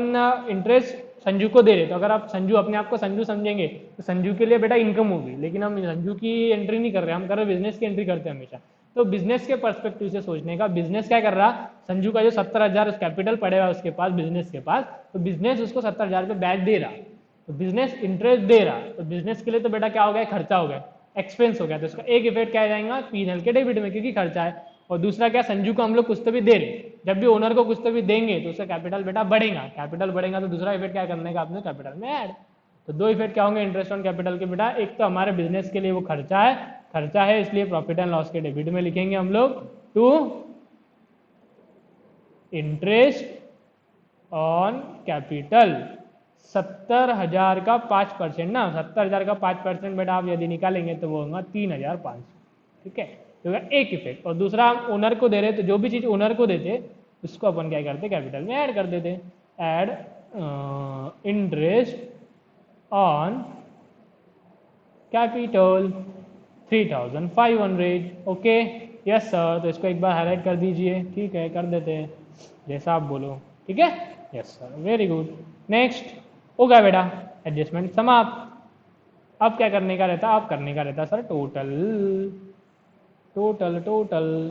इंटरेस्ट संजू को दे रहे, तो अगर आप संजू अपने आप को संजू समझेंगे तो संजू के लिए बेटा इनकम होगी, लेकिन हम संजू की एंट्री नहीं कर रहे, हम कर रहे बिजनेस की एंट्री करते हैं हमेशा। तो बिजनेस के पर्सपेक्टिव से सोचने का, बिजनेस क्या कर रहा, संजू का जो 70,000 कैपिटल पड़ेगा उसके पास, बिजनेस के पास, तो बिजनेस उसको 70,000 पे ब्याज दे रहा, तो बिजनेस इंटरेस्ट दे रहा, तो बिजनेस के लिए तो बेटा क्या हो गया, खर्चा हो गया। एक्सपेंस हो गया, तो इसका एक इफेक्ट क्या आ जाएगा P&L के डेबिट में क्योंकि खर्चा है। और दूसरा क्या, संजू को हम लोग कुछ तो भी दे रहे, जब भी ओनर को कुछ तो भी देंगे तो उसका कैपिटल बेटा बढ़ेगा, कैपिटल बढ़ेगा तो दूसरा इफेक्ट क्या करने का आपने कैपिटल में ऐड। तो दो इफेक्ट क्या होंगे इंटरेस्ट ऑन कैपिटल के बेटा, एक तो हमारे बिजनेस के लिए वो खर्चा है इसलिए प्रॉफिट एंड लॉस के डेबिट में लिखेंगे हम लोग टू इंटरेस्ट ऑन कैपिटल 70,000 का 5% ना, 70,000 का 5% बेटा आप यदि निकालेंगे तो वो होगा 3,500, ठीक है। तो एक इफेक्ट, और दूसरा हम ओनर को दे रहे तो जो भी चीज ओनर को देते उसको अपन क्या करते कैपिटल में ऐड कर देते, add interest on capital 3,500, okay yes sir. तो इसको एक बार हाईलाइट कर दीजिए, ठीक है कर देते हैं जैसा आप बोलो, ठीक है yes sir very good. Next हो गया बेटा एडजस्टमेंट समाप्त। अब क्या करने का रहता, अब करने का रहता सर टोटल,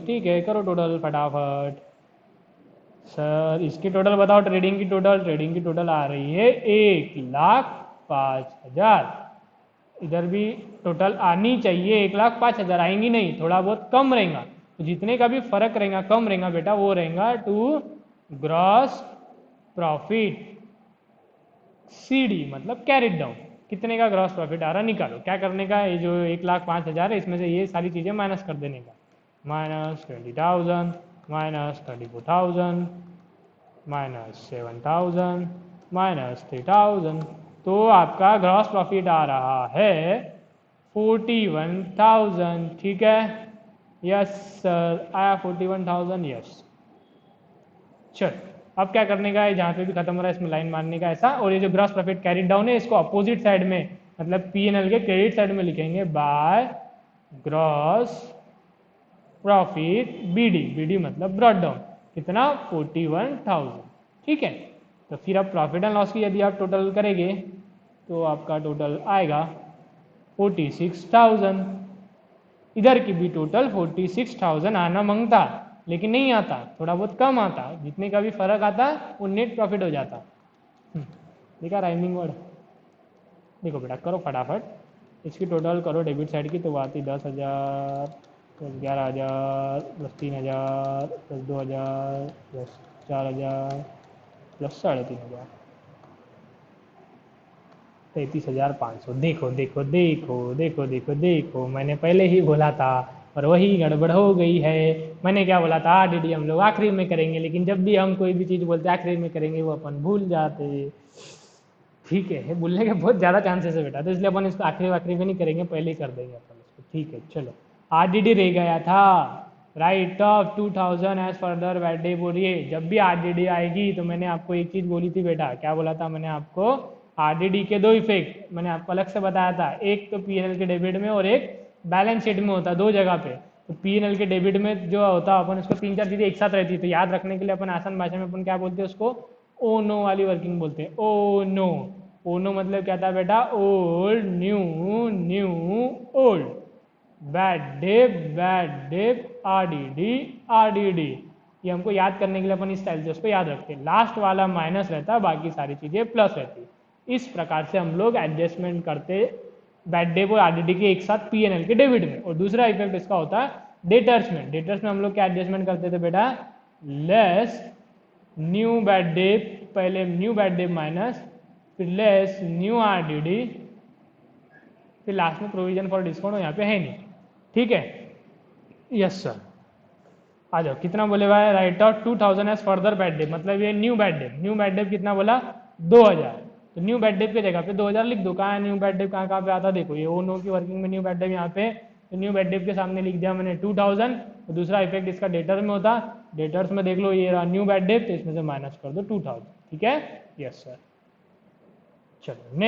ठीक है करो टोटल फटाफट। सर इसकी टोटल बताओ, ट्रेडिंग की टोटल आ रही है 1,05,000, इधर भी टोटल आनी चाहिए 1,05,000, आएंगी नहीं, थोड़ा बहुत कम रहेगा, तो जितने का भी फर्क रहेगा कम रहेगा बेटा वो रहेगा टू ग्रॉस प्रॉफिट CD मतलब कैरिड डाउन। कितने का ग्रॉस प्रॉफिट आ रहा निकालो, क्या करने का, ये जो 1,05,000 है इसमें से ये सारी चीजें माइनस कर देने का, -20,000 -34,000 -7,000 -3,000, तो आपका ग्रॉस प्रॉफिट आ रहा है 41,000, ठीक है यस सर आया 41,000 यस। चल अब क्या करने का है, जहाँ पे भी खत्म हो रहा है इसमें लाइन मारने का ऐसा, और ये जो ग्रॉस प्रॉफिट कैरिड डाउन है इसको अपोजिट साइड में मतलब P&L के क्रेडिट साइड में लिखेंगे बाय ग्रॉस प्रॉफिट BD मतलब ब्रॉट डाउन, कितना 41,000, ठीक है। तो फिर अब प्रॉफिट एंड लॉस की यदि आप टोटल करेंगे तो आपका टोटल आएगा 46,000, इधर की भी टोटल 46,000 आना मांगता लेकिन नहीं आता, थोड़ा बहुत कम आता, जितने का भी फर्क आता वो नेट प्रॉफिट हो जाता। देखा राइमिंग वर्ड, देखो बेटा करो फटाफट, इसकी टोटल करो डेबिट साइड की तो वो आती 10,000 plus 11,000 plus 3,000 plus 2,000 plus 4,000 plus 3,500, 33,500। देखो देखो देखो देखो देखो देखो मैंने पहले ही बोला था और वही गड़बड़ हो गई है। मैंने क्या बोला था, RDD हम लोग आखिरी में करेंगे, लेकिन जब भी हम कोई भी चीज़ बोलते आखिरी में करेंगे वो अपन भूल जाते, ठीक है भूलने के बहुत ज़्यादा चांसेस है बेटा, तो इसलिए अपन इसको आखिरी में नहीं करेंगे, पहले ही कर देंगे अपन इसको, ठीक है। चलो RDD रह गया था, write off 2,000 as further bad debt बोलिए, जब भी RDD आएगी तो मैंने आपको एक चीज़ बोली थी बेटा, क्या बोला था मैंने आपको, RDD के दो इफेक्ट मैंने आपको अलग से बताया था, एक तो P&L के डेबिट में और एक बैलेंस शीट में होता, दो जगह पे। तो P&L के डेबिट में जो होता अपन उसको 3-4 चीजें एक साथ रहती है, तो याद रखने के लिए अपन आसान भाषा में अपन क्या बोलते हैं उसको, ओ नो वाली वर्किंग बोलते हैं, ओ नो। ओ नो मतलब क्या था बेटा, old new new old, bad debt RDD, ये हमको याद करने के लिए अपन इस स्टाइल से उसको याद रखते हैं, लास्ट वाला माइनस रहता है बाकी सारी चीजें प्लस रहती है। इस प्रकार से हम लोग एडजस्टमेंट करते बैड डेप और RDD के एक साथ P&L के डेबिट में। और दूसरा इफेक्ट इसका होता है डेटर्स में हम लोग क्या एडजस्टमेंट करते थे बेटा, लेस न्यू बैड डेप, पहले न्यू बैड डेप माइनस, फिर लेस न्यू RDD, फिर लास्ट में प्रोविजन फॉर डिस्काउंट यहाँ पे है नहीं, ठीक है यस सर। आ जाओ कितना बोले भाई, write out 2,000 as further bad debt, मतलब ये न्यू बैड डेप कितना बोला 2,000, तो न्यू बैड डेप की जगह पे 2,000 लिख दो, कहाँ है न्यू बैड डेप, कहाँ पे आता देखो, ये ओ नो की वर्किंग में न्यू बैड डेप यहाँ पे, तो न्यू बैड डेप के सामने लिख दिया मैंने 2,000, तो दूसरा इफेक्ट इसका डेटर में होता, डेटर्स में देख लो ये रहा न्यू बैड डेप, तो इसमें से माइनस कर दो 2,000, ठीक है यस सर। चलो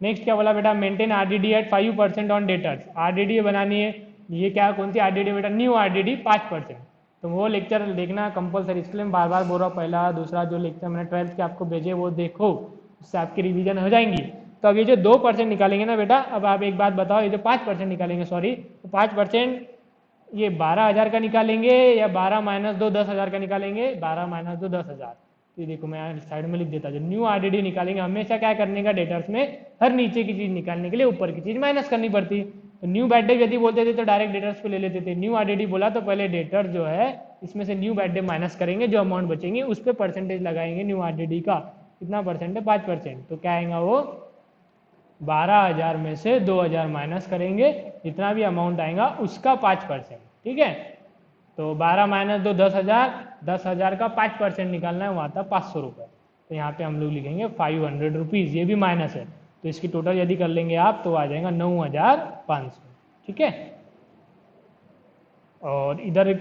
नेक्स्ट क्या बोला बेटा, maintain RDD at 5% on debtors, RDD बनानी है, ये क्या कौन सी RDD बेटा, न्यू RDD 5%, तो वो लेक्चर देखना कंपलसरी, इसके लिए मैं बार बार बोल रहा हूँ, पहला दूसरा जो लेक्चर मैंने 12th के आपको भेजे वो देखो, उससे आपकी रिवीजन हो जाएंगी। तो अब ये जो 2% निकालेंगे ना बेटा, अब आप एक बात बताओ, ये जो 5% निकालेंगे सॉरी, तो 5% ये 12,000 का निकालेंगे या 12 माइनस 2 10,000 का निकालेंगे, 12 माइनस 2 10,000, तो देखो मैं साइड में लिख देता, जो न्यू RDD निकालेंगे हमेशा क्या करने का, डेटर्स में हर नीचे की चीज निकालने के लिए ऊपर की चीज माइनस करनी पड़ती, तो न्यू बैड डे यदि बोलते थे तो डायरेक्ट डेटर्स पे ले लेते थे, न्यू आरडीडी बोला तो पहले डेटर जो है इसमें से न्यू बैड डे माइनस करेंगे, जो अमाउंट बचेंगे उस पर परसेंटेज लगाएंगे न्यू आरडीडी का, कितना परसेंट है 5%, तो क्या आएगा वो 12,000 में से 2,000 माइनस करेंगे, जितना भी अमाउंट आएगा उसका 5%, ठीक है। तो 12 माइनस 2 10,000, 10,000 का 5% निकालना है, वो आता 500 रुपये, तो यहाँ पे हम लोग लिखेंगे 500 रुपीज़, ये भी माइनस है, तो इसकी टोटल यदि कर लेंगे आप तो आ जाएगा 9,500, ठीक है। और इधर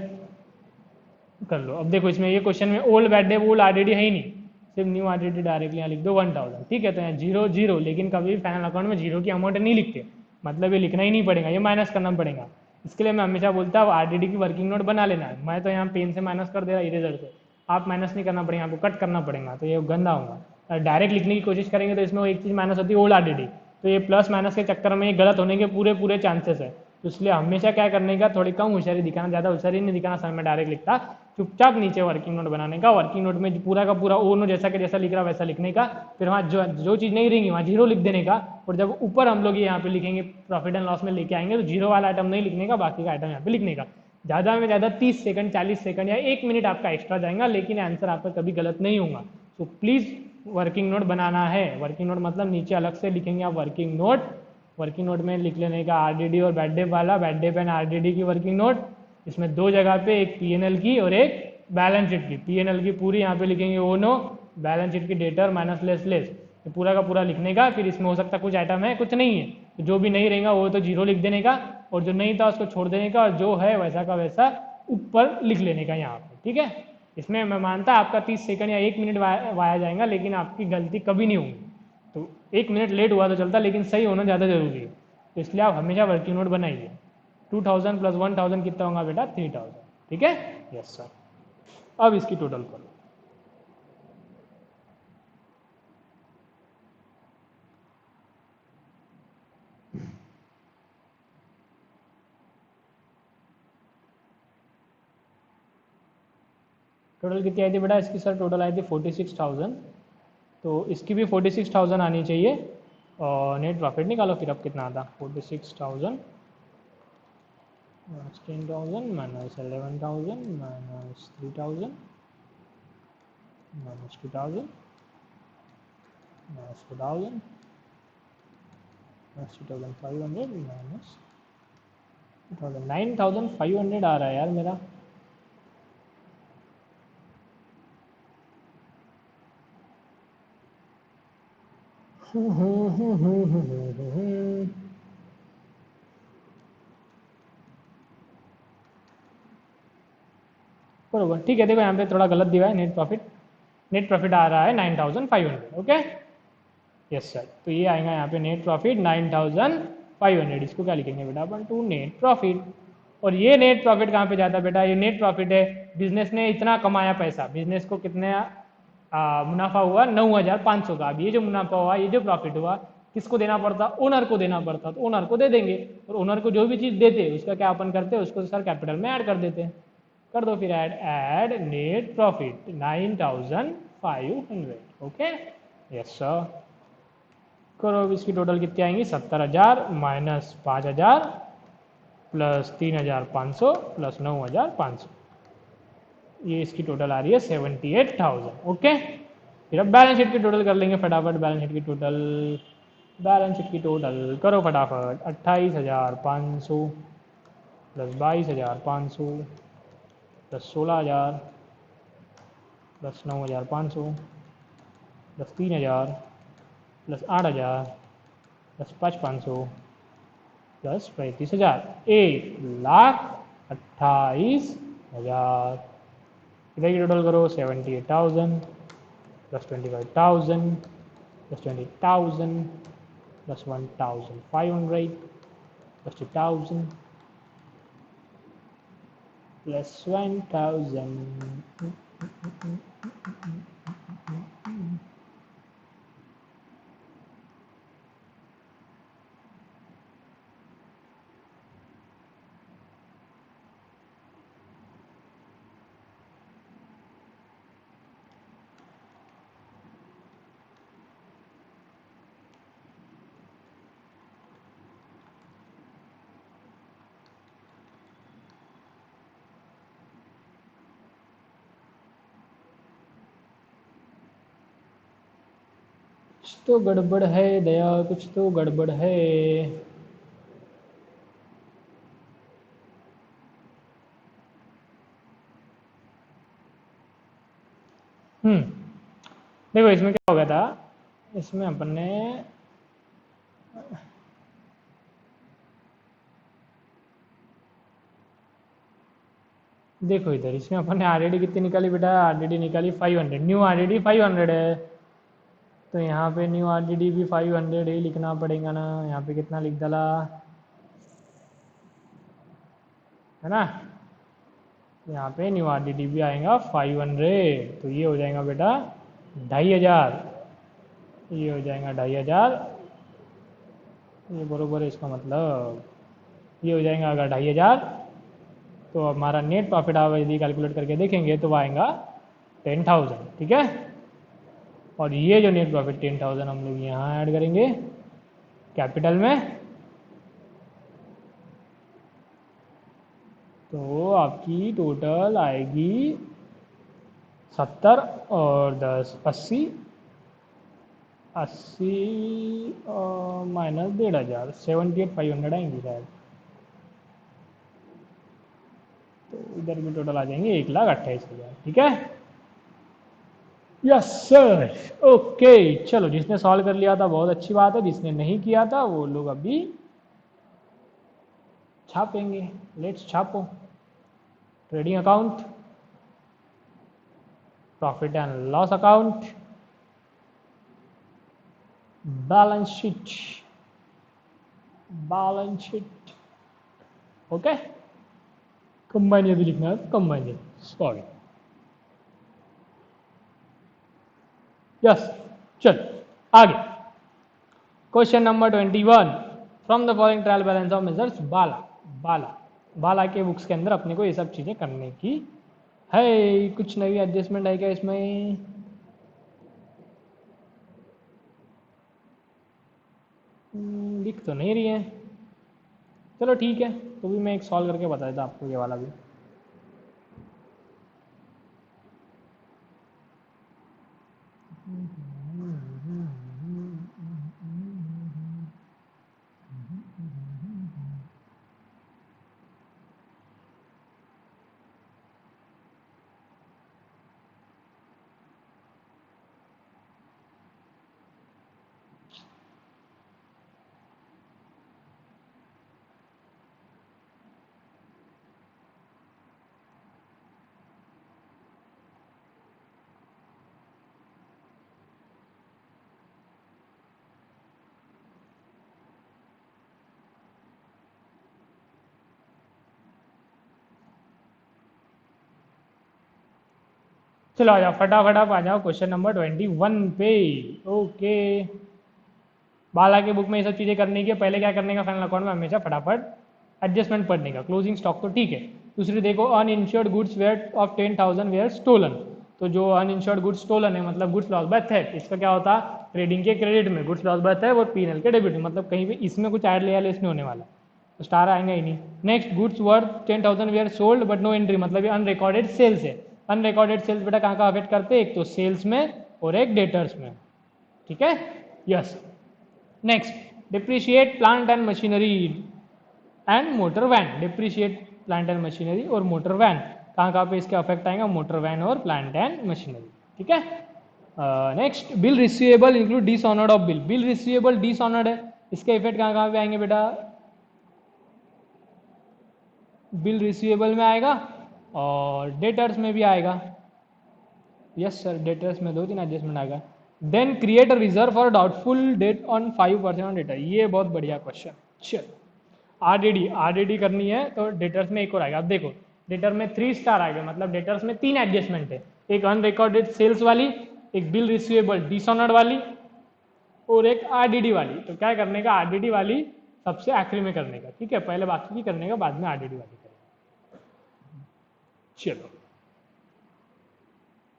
कर लो, अब देखो इसमें ये क्वेश्चन में old bad day old RDD है ही नहीं, सिर्फ न्यू आरडीडी डायरेक्टली यहाँ लिख दो 1,000, ठीक है। तो यहाँ 0 0, लेकिन कभी फाइनल अकाउंट में 0 की अमाउंट नहीं लिखते, मतलब ये लिखना ही नहीं पड़ेगा, ये माइनस करना पड़ेगा। इसके लिए मैं हमेशा बोलता हूँ आरडीडी की वर्किंग नोट बना लेना है, मैं तो यहाँ पेन से माइनस कर दे रहा इरेजर से, आप माइनस नहीं करना पड़ेगा, आपको कट करना पड़ेगा, तो ये गंदा होगा। डायरेक्ट लिखने की कोशिश करेंगे तो इसमें वो एक चीज़ माइनस होती है ओल्ड आरडीडी, तो ये प्लस माइनस के चक्कर में ये गलत होने के पूरे पूरे चांसेस है, तो इसलिए हमेशा क्या करने का, थोड़ी कम होशियारी दिखाना, ज़्यादा होशियारी नहीं दिखाना, समय में डायरेक्ट लिखता, चुपचाप नीचे वर्किंग नोट बनाने का, वर्किंग नोट में पूरा का पूरा ओ नो जैसा कि जैसा लिख रहा वैसा लिखने का, फिर वहाँ जो चीज़ नहीं रहेंगी वहाँ 0 लिख देने का, और जब ऊपर हम लोग यहाँ पे लिखेंगे प्रॉफिट एंड लॉस में लेके आएंगे तो 0 वाला आइटम नहीं लिखने का, बाकी का आइटम यहाँ पे लिखने का। ज़्यादा में ज़्यादा 30 सेकंड 40 सेकंड या 1 मिनट आपका एक्स्ट्रा जाएगा, लेकिन आंसर आपका कभी गलत नहीं होगा। सो प्लीज़ वर्किंग नोट बनाना है, वर्किंग नोट मतलब नीचे अलग से लिखेंगे आप वर्किंग नोट, वर्किंग नोट में लिख लेने का आरडीडी और बैड डे वाला, बैड डे पेन आरडीडी की वर्किंग नोट, इसमें दो जगह पे एक पीएनएल की और एक बैलेंस शीट की, पीएनएल की पूरी यहाँ पे लिखेंगे ओनो, बैलेंस शीट की डेटर माइनस लेस, तो पूरा का पूरा लिखने का, फिर इसमें हो सकता है कुछ आइटम है कुछ नहीं है, तो जो भी नहीं रहेगा वो तो 0 लिख देने का, और जो नहीं था उसको छोड़ देने का, और जो है वैसा का वैसा ऊपर लिख लेने का यहाँ पे, ठीक है। इसमें मैं मानता आपका 30 सेकंड या 1 मिनट वाया जाएगा, लेकिन आपकी गलती कभी नहीं होगी, तो 1 मिनट लेट हुआ तो चलता, लेकिन सही होना ज़्यादा जरूरी है, तो इसलिए आप हमेशा वर्किंग नोट बनाइए। 2,000 प्लस 1,000 कितना होगा बेटा 3,000, ठीक है। यस सर, अब इसकी टोटल करो। टोटल कितनी आई थी बेटा इसकी सर, टोटल आई थी 46,000, तो इसकी भी 46,000 आनी चाहिए, और नेट प्रॉफिट निकालो फिर अब कितना आता, 46,000 minus 10,000 minus 11,000 minus 3,000 minus 2,000 minus 4,000 minus 2,500 minus 2,000, 9,500 आ रहा है यार मेरा। बरोबर, ठीक है। देखो यहाँ पे थोड़ा गलत दिया है, नेट प्रॉफिट आ रहा है 9,500, ओके। यस सर, तो ये आएगा यहाँ पे नेट प्रॉफिट 9,500, इसको क्या लिखेंगे बेटा अपन, टू नेट प्रॉफिट। और ये नेट प्रॉफिट कहाँ पे जाता है बेटा, ये नेट प्रॉफिट है, बिजनेस ने इतना कमाया पैसा, बिजनेस को कितने मुनाफा हुआ 9,500 का। अब ये जो मुनाफा हुआ, ये जो प्रॉफिट हुआ, किसको देना पड़ता, ओनर को देना पड़ता, तो ओनर को दे देंगे, और ओनर को जो भी चीज़ देते उसका क्या अपन करते हैं, उसको सर कैपिटल में ऐड कर देते हैं, कर दो फिर add net profit 9,500, okay. Yes sir, करो। अब इसकी टोटल कितनी आएंगी, 70,000 माइनस 5,000 प्लस 3,500 प्लस 9,500, ये इसकी टोटल आ रही है 78,000, ओके। फिर अब बैलेंस शीट की टोटल कर लेंगे फटाफट, बैलेंस शीट की टोटल, बैलेंस शीट की टोटल करो फटाफट, 28,500 plus 22,500 plus 16,000 plus 9,500 plus 3,000 plus 8,000 plus 5,500 plus 35,000, 1,28,000। इधर की टोटल करो, 78,000 plus 25,000 plus 20,000 plus 1,500 plus 2,000 plus 1,000। तो गड़बड़ है दया, कुछ तो गड़बड़ है। देखो इसमें क्या हो गया था, इसमें अपन ने देखो इधर इसमें अपन ने आरडीडी कितनी निकाली बेटा, आरडीडी निकाली 500, न्यू आरडीडी 500 है, तो यहाँ पे न्यू आरडीडी भी 500 ही लिखना पड़ेगा ना। यहाँ पे कितना लिख डाला है ना, यहाँ पे न्यू आरडीडी भी आएगा 500, तो ये हो जाएगा बेटा 2500, ये हो जाएगा 2500, ये बरोबर है इसका मतलब, ये हो जाएगा अगर 2500, तो हमारा नेट प्रॉफिट आप यदि कैलकुलेट करके देखेंगे तो वो आएगा 10,000, ठीक है। और ये जो नेट प्रॉफिट 10,000 हम लोग यहाँ ऐड करेंगे कैपिटल में, तो आपकी टोटल आएगी 70 और 10 80, 80 माइनस 1,500, 78,500 आएंगी शायद, तो इधर भी टोटल आ जाएंगे 1,28,000, ठीक है। Yes sir, okay. चलो जिसने सॉल्व कर लिया था बहुत अच्छी बात है, जिसने नहीं किया था वो लोग अभी छापेंगे। लेट्स छापो। Trading account, profit and loss account, balance sheet, balance sheet, okay. Combine यदि लिखना है तो कंबाइन, सॉरी, यस। चल आगे, question number 21, from the following trial balance of Messrs Bala, Bala Bala के बुक्स के अंदर अपने को ये सब चीजें करने की है। कुछ नई एडजस्टमेंट है क्या इसमें? दिख तो नहीं रही है, चलो ठीक है, तो भी मैं एक सॉल्व करके बता देता आपको ये वाला भी। चलो आ जाओ फटाफट, आप आ जाओ क्वेश्चन नंबर 21 पे। ओके, बाला के बुक में ये सब चीज़ें करने की, पहले क्या करने का फाइनल अकाउंट में हमेशा फटाफट एडजस्टमेंट पढ़ने का। क्लोजिंग स्टॉक तो ठीक है, दूसरी देखो uninsured goods were of 10,000 were stolen, तो जो अनइंश्योर्ड गुड्स स्टोलन है मतलब गुड्स लॉस बाय थेफ्ट, इसका क्या होता है ट्रेडिंग के क्रेडिट में, गुड्स लॉस बाय थेफ्ट और पीएनएल के डेबिट में, मतलब कहीं भी इसमें कुछ ऐड लिया लेस नहीं होने वाला, तो स्टार आएगा ही नहीं। Next goods worth 10,000 were sold but no entry, मतलब ये अनरिकॉर्डेड सेल्स है। अनरिकॉर्डेड सेल्स बेटा कहाँ अफेक्ट करते हैं, एक तो सेल्स में और एक डेटर्स में, ठीक है। Yes, next depreciate plant and machinery and motor van, depreciate plant and machinery और मोटर वैन, कहाँ पे इसके अफेक्ट आएगा, मोटर वैन और प्लांट एंड मशीनरी, ठीक है। Next bill receivable include dishonoured of bill, bill receivable dishonoured है, इसके इफेक्ट कहाँ पे आएंगे बेटा, बिल रिसीवेबल में आएगा और डेटर्स में भी आएगा। यस सर, डेटर्स में 2-3 एडजस्टमेंट आएगा। Then create a reserve for doubtful debt on 5% on debtor, ये बहुत बढ़िया क्वेश्चन। चल आरडीडी, आरडीडी करनी है तो डेटर्स में एक और आएगा। अब देखो डेटर में 3 स्टार आएगा, मतलब डेटर्स में 3 एडजस्टमेंट है, एक अनरिकॉर्डेड सेल्स वाली, एक बिल रिसीवेबल डिसऑनर्ड वाली और एक आरडीडी वाली। तो क्या करने का, आरडीडी वाली सबसे आखिरी में करने का, ठीक है, पहले बाकी की करने का, बाद में आरडीडी वाली करेंगे। चलो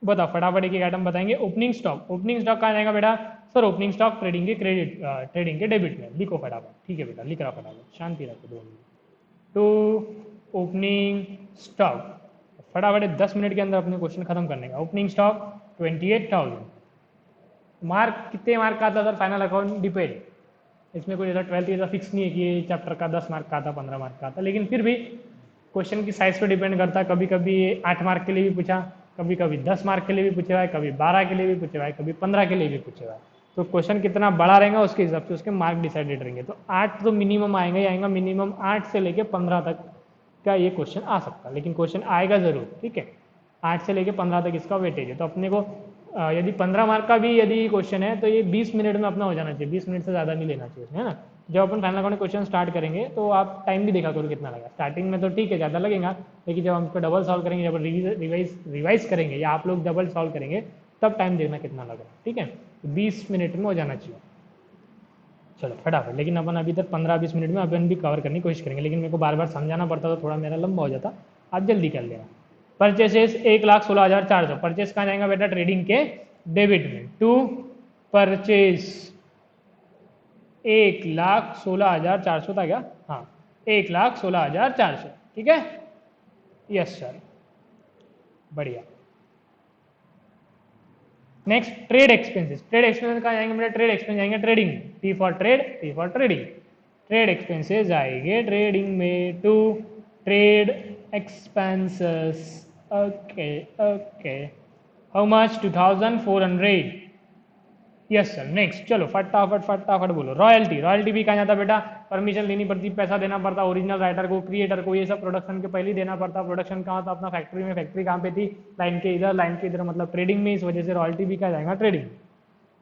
बताओ फटाफट एक आइटम बताएंगे। ओपनिंग स्टॉक, ओपनिंग स्टॉक कहाँ जाएगा बेटा, सर ओपनिंग स्टॉक ट्रेडिंग के क्रेडिट, ट्रेडिंग के डेबिट में, लिखो फटाफट, ठीक है बेटा लिख रहा फटाफट, शांति रखो 2 मिनट। तो ओपनिंग स्टॉक फटाफट 10 मिनट के अंदर अपने क्वेश्चन खत्म करने का। ओपनिंग स्टॉक 28,000, मार्क कितने मार्क का था सर फाइनल अकाउंट, डिपेंड, इसमें कोई ऐसा 12th ऐसा फिक्स नहीं है कि ये चैप्टर का 10 मार्क का था 15 मार्क का था, लेकिन फिर भी क्वेश्चन की साइज पर डिपेंड करता है। कभी कभी 8 मार्क के लिए भी पूछा, कभी कभी 10 मार्क के लिए भी पूछा है, कभी 12 के लिए भी पूछा है, कभी 15 के लिए भी पूछा है। तो क्वेश्चन कितना बड़ा रहेगा उसके हिसाब से उसके मार्क डिसाइडेड रहेंगे। तो 8 तो मिनिमम आएगा ही आएगा, मिनिमम 8 से लेके 15 तक का ये क्वेश्चन आ सकता है, लेकिन क्वेश्चन आएगा जरूर, ठीक है। 8 से लेके 15 तक इसका वेटेज है। तो अपने को यदि 15 मार्क का भी यदि क्वेश्चन है तो ये 20 मिनट में अपना हो जाना चाहिए, 20 मिनट से ज़्यादा नहीं लेना चाहिए, है ना। जब अपन फाइनल अकाउंट क्वेश्चन स्टार्ट करेंगे तो आप टाइम भी देखा करो कितना लगा। स्टार्टिंग में तो ठीक है ज़्यादा लगेगा, लेकिन जब हम इसको डबल सॉल्व करेंगे, जब रिवाइज करेंगे या आप लोग डबल सॉल्व करेंगे तब टाइम देखना कितना लगा, ठीक है। 20 मिनट में हो जाना चाहिए। चलो फटाफट, लेकिन अपन अभी तक 15-20 मिनट में अपन भी कवर करने की कोशिश करेंगे, लेकिन मेरे को बार बार समझाना पड़ता तो थोड़ा मेरा लंबा हो जाता, आप जल्दी कर लेना। परचेसेस 1,16,400, परचेस कहाँ जाएगा बेटा, ट्रेडिंग के डेबिट में। टू परचेस 1,16,400 था क्या, हाँ 1,16,400, ठीक है, यस सर, बढ़िया। Next trade expenses, trade expenses कहाँ जाएंगे बेटा, ट्रेड एक्सपेंस जाएंगे trading, T for trade, T for trading. Trade expenses आएंगे ट्रेडिंग में। To trade expenses, okay okay, how much, 2,400, yes sir. Next चलो फटाफट फटाफट बोलो। रॉयल्टी, रॉयल्टी भी कहाँ जाता बेटा, परमिशन लेनी पड़ती, पैसा देना पड़ता ओरिजिनल राइटर को, क्रिएटर को, ये सब प्रोडक्शन के पहले ही देना पड़ता। प्रोडक्शन कहाँ था अपना, फैक्ट्री में, फैक्ट्री कहाँ पे थी, लाइन के इधर, लाइन के इधर, मतलब ट्रेडिंग में, इस वजह से रॉयल्टी भी कहाँ जाएगा, ट्रेडिंग।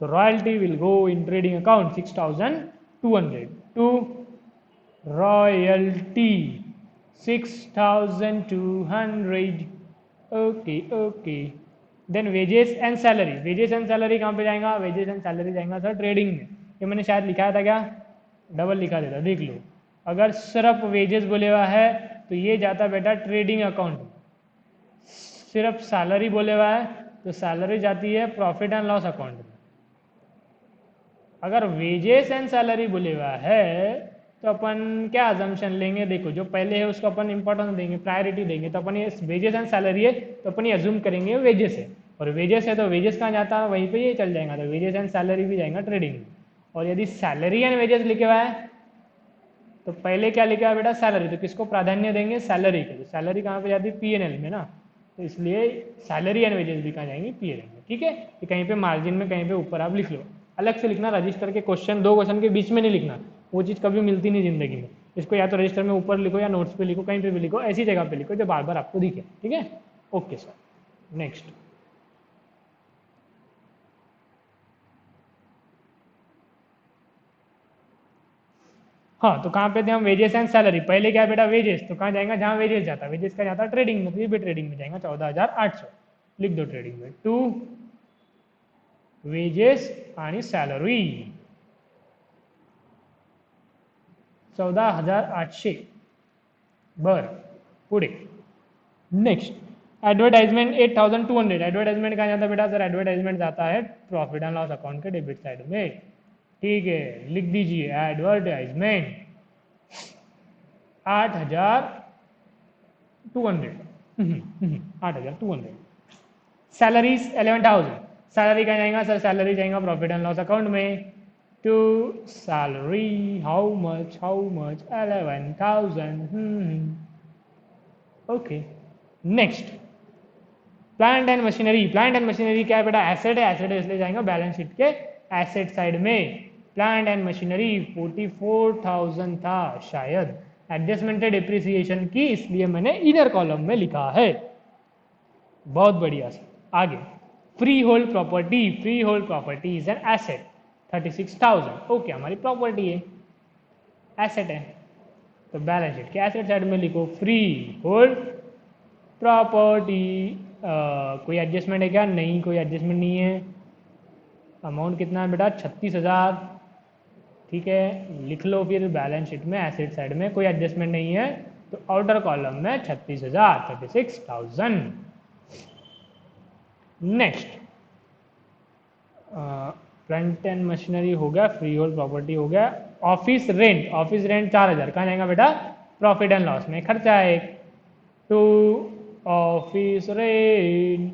तो royalty will go in trading account 6,200 to royalty 6,200, okay okay. Then wages and salary, wages and salary कहाँ पे जाएगा, वेजेस एंड सैलरी जाएगा सर ट्रेडिंग में। ये मैंने शायद लिखाया था क्या, डबल लिखा देता, देख लो। अगर सिर्फ वेजेस बोले हुआ है तो ये जाता बेटा ट्रेडिंग अकाउंट में, सिर्फ सैलरी बोले हुआ है तो सैलरी जाती है प्रॉफिट एंड लॉस अकाउंट में। अगर वेजेस एंड सैलरी बोले हुआ है तो अपन क्या अजम्पशन लेंगे, देखो जो पहले है उसको अपन इंपॉर्टेंस देंगे, प्रायोरिटी देंगे। तो अपन ये वेजेस एंड सैलरी है तो अपन ये अज्यूम करेंगे वेजेस है, और वेजेस है तो वेजेस कहाँ जाता है, वहीं पे ये चल जाएगा, तो वेजेस एंड सैलरी भी जाएगा ट्रेडिंग में। और यदि सैलरी एंड वेजेस लिखे हुआ है तो पहले क्या लिखा है बेटा, सैलरी, तो किसको प्राधान्य देंगे, सैलरी को। तो सैलरी कहाँ पे जाती है, पीएनएल में ना, तो इसलिए सैलरी एंड वेजेस भी कहाँ जाएंगे, पीएनएल में, ठीक है। ये कहीं पे मार्जिन में कहीं पे ऊपर आप लिख लो, अलग से लिखना, रजिस्टर के क्वेश्चन, दो क्वेश्चन के बीच में नहीं लिखना, वो चीज़ कभी मिलती नहीं जिंदगी में। इसको या तो रजिस्टर में ऊपर लिखो या नोट्स पे लिखो, कहीं पे भी लिखो, ऐसी जगह पे लिखो जो बार बार आपको दिखे, ठीक है। Okay sir, next. हाँ तो कहाँ पे थे हम, वेजेस एंड सैलरी। पहले क्या है बेटा, वेजेस, तो कहाँ जाएगा, जहाँ वेजेस जाता है, वेजेस का जाता है ट्रेडिंग में, तो ये भी ट्रेडिंग में जाएगा 14,800, लिख दो ट्रेडिंग में। टू वेजेस आणि सैलरी 14,800, बर पुढे। नेक्स्ट एडवर्टाइजमेंट 8,200, एडवर्टाइजमेंट कहाँ जाता है बेटा, सर एडवर्टाइजमेंट जाता है प्रॉफिट एंड लॉस अकाउंट के डेबिट साइड में, ठीक है, लिख दीजिए एडवर्टाइजमेंट 8,200, 8,200। सैलरीज 11,000, सैलरी कहाँ जाएगा सर, सैलरी जाएगा प्रॉफिट एंड लॉस अकाउंट में। To salary how much 11,000, okay. Next plant and machinery, plant and machinery क्या है बेटा, एसेट है, एसेट है इसलिए जाएगा बैलेंस शीट के एसेट साइड में। प्लांट एंड मशीनरी 44,000 था शायद, एडजस्टमेंट डिप्रिसिएशन की, इसलिए मैंने इनर कॉलम में लिखा है। बहुत बढ़िया से आगे, free hold property, free hold property is an asset 36,000, okay हमारी प्रॉपर्टी है, एसेट है, तो बैलेंस शीट के एसेट साइड में लिखो फ्री होल्ड प्रॉपर्टी। कोई एडजस्टमेंट है क्या, नहीं कोई एडजस्टमेंट नहीं है। अमाउंट कितना है बेटा, 36,000, ठीक है, लिख लो फिर बैलेंस शीट में एसेट साइड में, कोई एडजस्टमेंट नहीं है तो आउटर कॉलम में 36,000, 36,000। नेक्स्ट प्लांट एंड मशीनरी हो गया, फ्री होल्ड प्रॉपर्टी हो गया। ऑफिस रेंट, ऑफिस रेंट 4,000 कहाँ जाएगा बेटा, प्रॉफिट एंड लॉस में, खर्चा है। To office rent,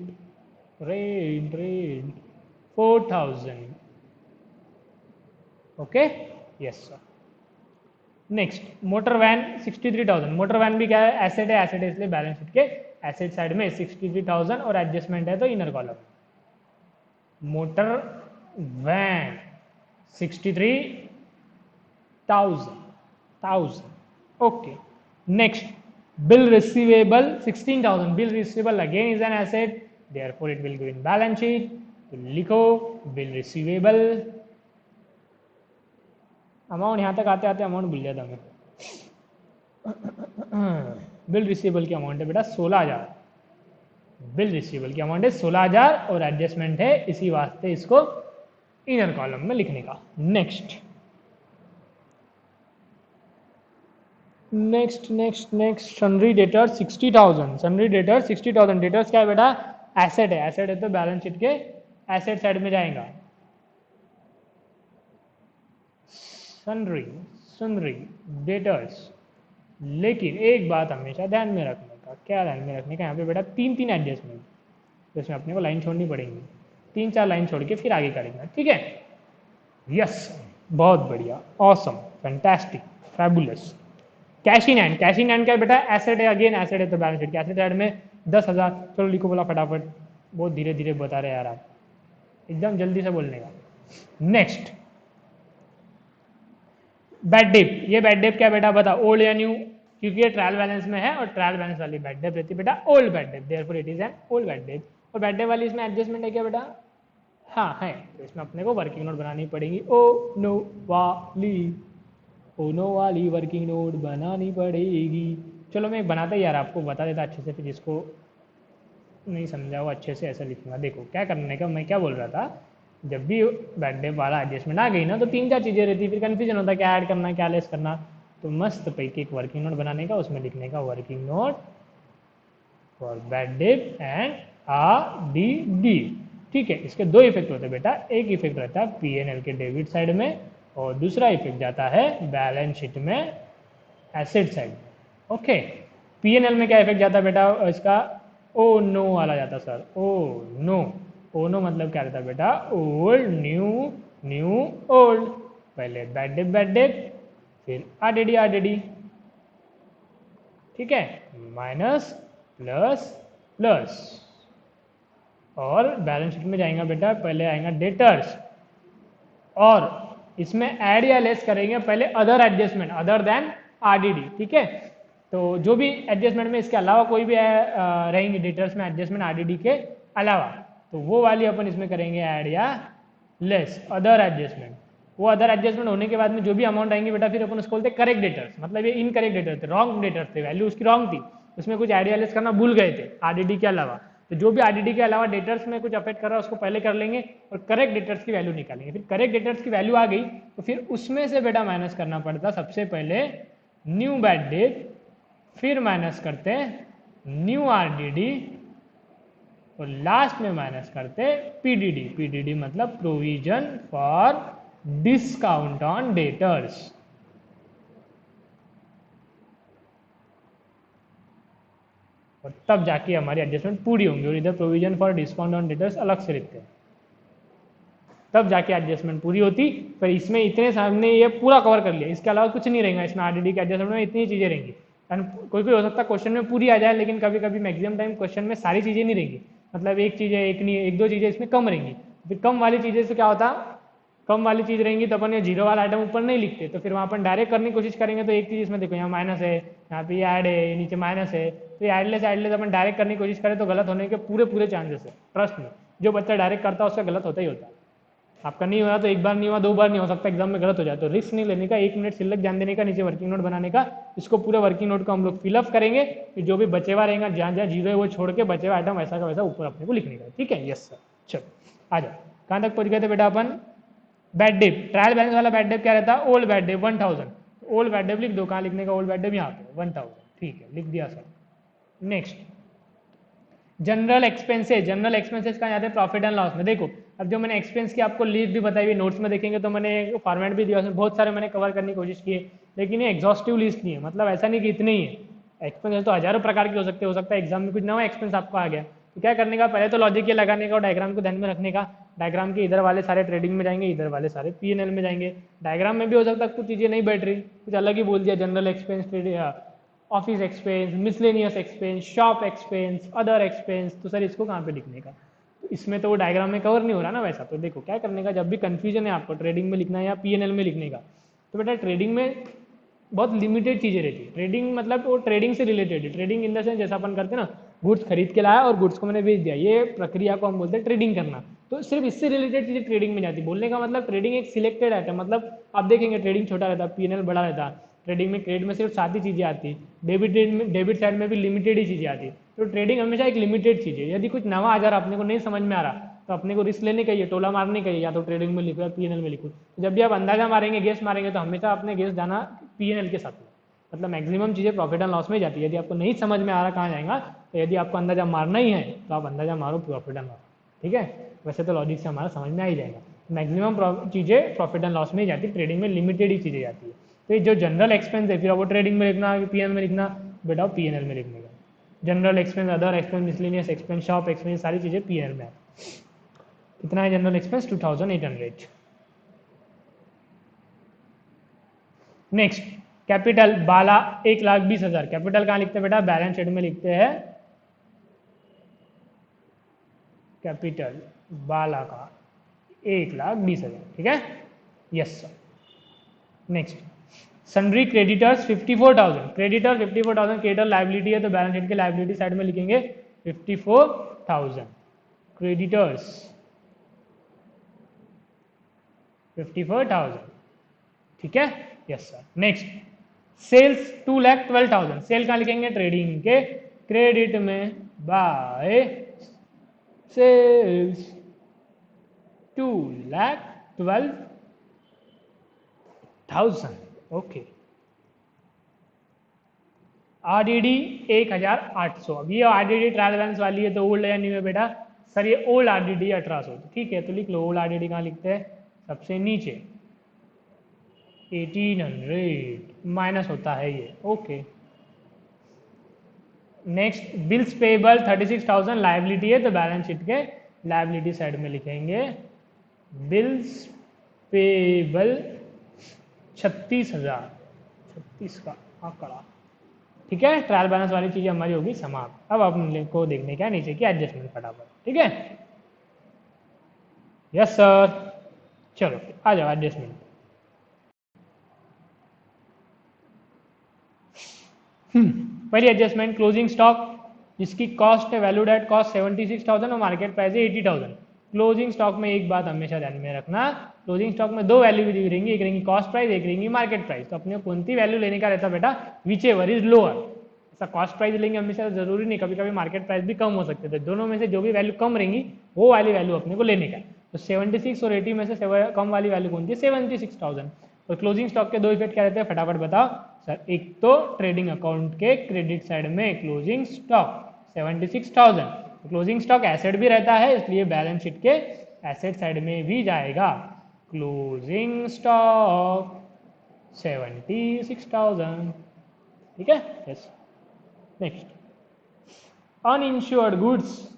rent 4,000, okay, yes sir. Next motor van 63,000। Motor van भी क्या है, एसेट है, एसेट है इसलिए बैलेंस शीट के एसेट साइड में 63,000 और एडजस्टमेंट है तो inner column. Motor van 63,000, okay. Next bill receivable 16,000। Bill receivable again is an asset, therefore it will go in balance sheet. तो लिखो बिल रिसीवेबल। अमाउंट यहाँ तक आते आते अमाउंट भूल जाता मैं। बिल रिसीवेबल की अमाउंट है बेटा 16,000। बिल रिसीवेबल की अमाउंट है 16,000 और एडजस्टमेंट है, इसी वास्ते इसको इनर कॉलम में लिखने का। Next next next next sundry debtor 60,000। Sundry debtor 60,000। Debtors क्या है बेटा, एसेट है, एसेट है तो बैलेंस शीट के एसेट साइड में जाएगा। Sundry sundry debtors. लेकिन एक बात हमेशा ध्यान में रखने का, क्या ध्यान में रखने का, यहाँ पे बेटा 3 एडजस्टमेंट, तो इसमें अपने को लाइन छोड़नी पड़ेगी, 3-4 लाइन छोड़ के फिर आगे करेंगे, ठीक है। यस, बहुत बढ़िया, awesome, fantastic, fabulous. Cash in hand. Cash in hand क्या है बेटा, एसेट है, अगेन एसेट है तो बैलेंस शीट के एसेट साइड में 10,000। चलो लिखो बोला फटाफट, बहुत धीरे धीरे बता रहे यार आप, एकदम जल्दी से बोलने का। Next bad debt. ये बैड डेप क्या बेटा बता, ओल्ड या न्यू, क्योंकि ये ट्रायल बैलेंस में है और ट्रायल बैलेंस वाली बैड डेप रहती है बेटा old bad debt, therefore it is an old bad debt. और बैड डेप वाली इसमें एडजस्टमेंट है क्या बेटा, हाँ है, तो इसमें अपने को वर्किंग नोट बनानी पड़ेगी। ओ नो वाली वर्किंग नोट बनानी पड़ेगी। चलो मैं बनाता ही यार आपको बता देता अच्छे से, फिर जिसको नहीं समझा वो अच्छे से ऐसा लिखूंगा। देखो क्या करने का, मैं क्या बोल रहा था, जब भी बैड डेप वाला एडजस्टमेंट आ गई ना तो 3-4 चीज़ें रहती, फिर कन्फ्यूजन होता है क्या ऐड करना क्या लेस करना। तो मस्त पैकी एक वर्किंग नोट बनाने का, उसमें लिखने का working note for bad debt and RDD, ठीक है। इसके 2 इफेक्ट होते हैं बेटा, एक इफेक्ट रहता है P&L के डेबिट साइड में और दूसरा इफेक्ट जाता है बैलेंस शीट में एसेट साइड, ओके। P&L में क्या इफेक्ट जाता है बेटा, इसका ओ नो वाला जाता sir, oh no. Oh no मतलब क्या रहता है बेटा, ओल्ड न्यू, न्यू ओल्ड, पहले बैड डेप फिर RDD, ठीक है, माइनस प्लस प्लस। और बैलेंस शीट में जाएगा बेटा, पहले आएगा डेटर्स और इसमें ऐड या लेस करेंगे पहले other adjustment other than RDD, ठीक है। तो जो भी एडजस्टमेंट में इसके अलावा कोई भी रहेंगे डेटर्स में एडजस्टमेंट RDD के अलावा, तो वो वाली अपन इसमें करेंगे ऐड या लेस, अदर एडजस्टमेंट। वो अदर एडजस्टमेंट होने के बाद में जो भी अमाउंट आएंगे बेटा फिर अपन उसको बोलते हैं करेक्ट डेटर्स, मतलब ये इनकरेक्ट डेटर थे, रॉन्ग डेटर्स थे, वैल्यू उसकी रॉन्ग थी, उसमें कुछ ऐड या लेस करना भूल गए थे RDD के अलावा। तो जो भी RDD के अलावा डेटर्स में कुछ अफेक्ट कर रहा है उसको पहले कर लेंगे और करेक्ट डेटर्स की वैल्यू निकालेंगे। फिर करेक्ट डेटर्स की वैल्यू आ गई तो फिर उसमें से बेटा माइनस करना पड़ता, सबसे पहले न्यू बैड डेट, फिर माइनस करते न्यू RDD और लास्ट में माइनस करते PDD। PDD मतलब provision for discount on debtors. और तब जाके हमारी एडजस्टमेंट पूरी होंगी, और इधर provision for discount on debtors अलग से लिखते हैं, तब जाके एडजस्टमेंट पूरी होती। पर इसमें इतने सामने ये पूरा कवर कर लिया, इसके अलावा कुछ नहीं रहेगा इसमें RDD के एडजस्टमेंट में, इतनी चीजें रहेंगी। कोई कोई हो सकता है क्वेश्चन में पूरी आ जाए, लेकिन कभी कभी मैक्सिमम टाइम क्वेश्चन में सारी चीजें नहीं रहेंगी, मतलब एक चीज है, एक नहीं, 1-2 चीजें इसमें कम रहेंगी। फिर कम वाली चीजें से क्या होता, कम वाली चीज रहेंगी तो अपन ये जीरो वाला आइटम ऊपर नहीं लिखते, तो फिर वहाँ अपन डायरेक्ट करने की कोशिश करेंगे। तो एक चीज इसमें देखो, यहाँ माइनस है, यहाँ पे ऐड है, नीचे माइनस है, तो ये एडलेस अपन डायरेक्ट करने की कोशिश करें तो गलत होने के पूरे चांसेस है। ट्रस्ट में, जो बच्चा डायरेक्ट करता है उसका गलत होता ही होता है। आपका नहीं हुआ तो एक बार नहीं हुआ, 2 बार नहीं हो सकता, एग्जाम में गलत हो जाए। तो रिस्क नहीं लेने का, 1 मिनट सिलक ध्यान देने का, नीचे वर्किंग नोट बनाने का। इसको पूरे वर्किंग नोट को हम लोग फिलअप करेंगे, फिर जो भी बचेवा रहेगा, जहाँ जहाँ जीरो है वो छोड़ के बचेवा आइटम वैसा का वैसा ऊपर अपने को लिखने का, ठीक है। यस सर, चलो आ जाओ, कहाँ तक पहुँच गए थे बेटा अपन, बैड डेप। ट्रायल बैलेंस वाला बैड डेप क्या रहता है, old bad debt 1000। Old bad debt लिख दो, कहाँ लिखने का, ओल्ड बैड डेप यहाँ पे 1000, ठीक है, लिख दिया sir. Next general expenses. General expenses कहाँ जाते हैं, प्रॉफिट एंड लॉस में। देखो अब जो मैंने एक्सपेंस की आपको लिस्ट भी बताई हुई, नोट्स में देखेंगे तो मैंने फॉर्मेट भी दिया, उसमें बहुत सारे मैंने कवर करने की कोशिश की है, लेकिन ये एग्जॉस्टिव लिस्ट नहीं है, मतलब ऐसा नहीं कि इतने ही है। एक्सपेंस तो हजारों प्रकार के हो सकता है एग्जाम में कुछ नया एक्सपेंस आपको आ गया, तो क्या करने का, पहले तो लॉजिक ये लगाने का और डायग्राम को ध्यान में रखने का, डायग्राम के इधर वाले सारे ट्रेडिंग में जाएंगे, इधर वाले सारे पीएनएल में जाएंगे। डायग्राम में भी हो सकता है कुछ चीज़ें नहीं बैठ रही, कुछ अलग ही बोल दिया, general expense, office expense, miscellaneous expense, shop expense, other expense, तो सर इसको कहाँ पे लिखने का? तो इसमें तो वो डायग्राम में कवर नहीं हो रहा ना वैसा। तो देखो क्या करने का, जब भी कंफ्यूजन है आपको ट्रेडिंग में लिखना है या पीएनएल में लिखने का, तो बेटा ट्रेडिंग में बहुत लिमिटेड चीज़ें रहती है। ट्रेडिंग मतलब वो ट्रेडिंग से रिलेटेड है। ट्रेडिंग इन द सेंस जैसा अपन करते हैं ना, गुड्स खरीद के लाया और गुड्स को मैंने बेच दिया, ये प्रक्रिया को हम बोलते हैं ट्रेडिंग करना। तो सिर्फ इससे रिलेटेड चीज़ें ट्रेडिंग में जाती है। बोलने का मतलब ट्रेडिंग एक सिलेक्टेड आइटम, मतलब आप देखेंगे ट्रेडिंग छोटा रहता है, पीएनएल बड़ा रहता है। ट्रेडिंग में क्रेडिट में सिर्फ 7 ही चीज़ें आती है, डेबिट साइड में भी लिमिटेड ही चीज़ें आती है। तो ट्रेडिंग हमेशा एक लिमिटेड चीज़ है। यदि कुछ नवा आ जा रहा अपने को नहीं समझ में आ रहा, तो अपने को रिस्क लेने का ही है, टोला मारने का ही, या तो ट्रेडिंग में लिखो या पीएनएल में लिखो। तो जब भी आप अंदाजा मारेंगे, गेस मारेंगे, तो हमेशा अपने गेस जाना पीएनएल के साथ में, मतलब मैक्सिमम चीज़ें प्रॉफिट एंड लॉस में जाती है। यदि आपको नहीं समझ में आ रहा कहाँ जाएगा, तो यदि आपको अंदाजा मारना ही है तो आप अंदाजा मारो प्रॉफिट एंड लॉस, ठीक है। वैसे तो लॉजिक से हमारा समझ में आ ही जाएगा। मैक्सिमम चीज़ें प्रॉफिट एंड लॉस में ही जाती है, ट्रेडिंग में लिमिटेड ही चीज़ें जाती है। तो ये जो जनरल एक्सपेंस है, फिर वो ट्रेडिंग में लिखना, पीएनएल में लिखना, बेटा पीएनएल में लिखने का। General expense, other expense, miscellaneous expense, shop expense, सारी चीज़ें पीएनएल में। कितना है जनरल एक्सपेंस? 2800। नेक्स्ट कैपिटल बाला 1,20,000। कैपिटल कहाँ लिखते हैं बेटा? बैलेंस शीट में लिखते हैं कैपिटल बाला का 1,20,000, ठीक है। Yes sir. Next sundry creditors 54,000। Creditor 54,000 creditor liability है, तो बैलेंस शीट के लाइबिलिटी साइड में लिखेंगे 54,000 क्रेडिटर्स 54,000, ठीक है। Yes sir. Next sales 2,12,000। Sale कहाँ लिखेंगे? ट्रेडिंग के क्रेडिट में बाय सेल्स 2,12,000, ओके। आरडीडी 1,800। अब ये आरडीडी ट्रायल बैलेंस वाली है, तो ओल्ड है या न्यू है बेटा? सर ये ओल्ड आरडीडी 1,800, ठीक है। तो लिख लो ओल्ड आरडीडी कहाँ लिखते हैं? सबसे नीचे 1,800 माइनस होता है ये, okay. Next bills payable 36,000 liability है, तो बैलेंस शीट के लाइबिलिटी साइड में लिखेंगे बिल्स पेबल 36,000, 36 का आंकड़ा, ठीक है। ट्रायल बैलेंस वाली चीजें हमारी होगी समाप्त। अब अपन को देखने का नीचे की एडजस्टमेंट फटाफट, ठीक है। Yes sir. चलो आ जाओ एडजस्टमेंट। पहली एडजस्टमेंट क्लोजिंग स्टॉक, जिसकी कॉस्ट है वैल्यूड एट कॉस्ट 76,000 और मार्केट प्राइस है 80,000। क्लोजिंग स्टॉक में एक बात हमेशा ध्यान में रखना, क्लोजिंग स्टॉक में दो वैल्यू भी रहेंगी, एक रहेंगी कॉस्ट प्राइस, एक रहेंगी मार्केट प्राइस। तो अपने कौन सी वैल्यू लेने का रहता बेटा? Which ever is lower. ऐसा कॉस्ट प्राइस लेंगे हमेशा जरूरी नहीं, कभी कभी मार्केट प्राइस भी कम हो सकते थे। दोनों में से जो भी वैल्यू कम रहेंगी वो वाली वैल्यू अपने को लेने का। तो 76 और 80 में से कम वाली वैल्यू कौन सी? 76,000। और क्लोजिंग स्टॉक के दो इफेक्ट क्या रहते हैं फटाफट बताओ सर। एक तो ट्रेडिंग अकाउंट के क्रेडिट साइड में closing stock 76,000, closing stock asset भी रहता है, इसलिए बैलेंस शीट के एसेट साइड में भी जाएगा क्लोजिंग स्टॉक 76,000, ठीक है। Yes. Next uninsured goods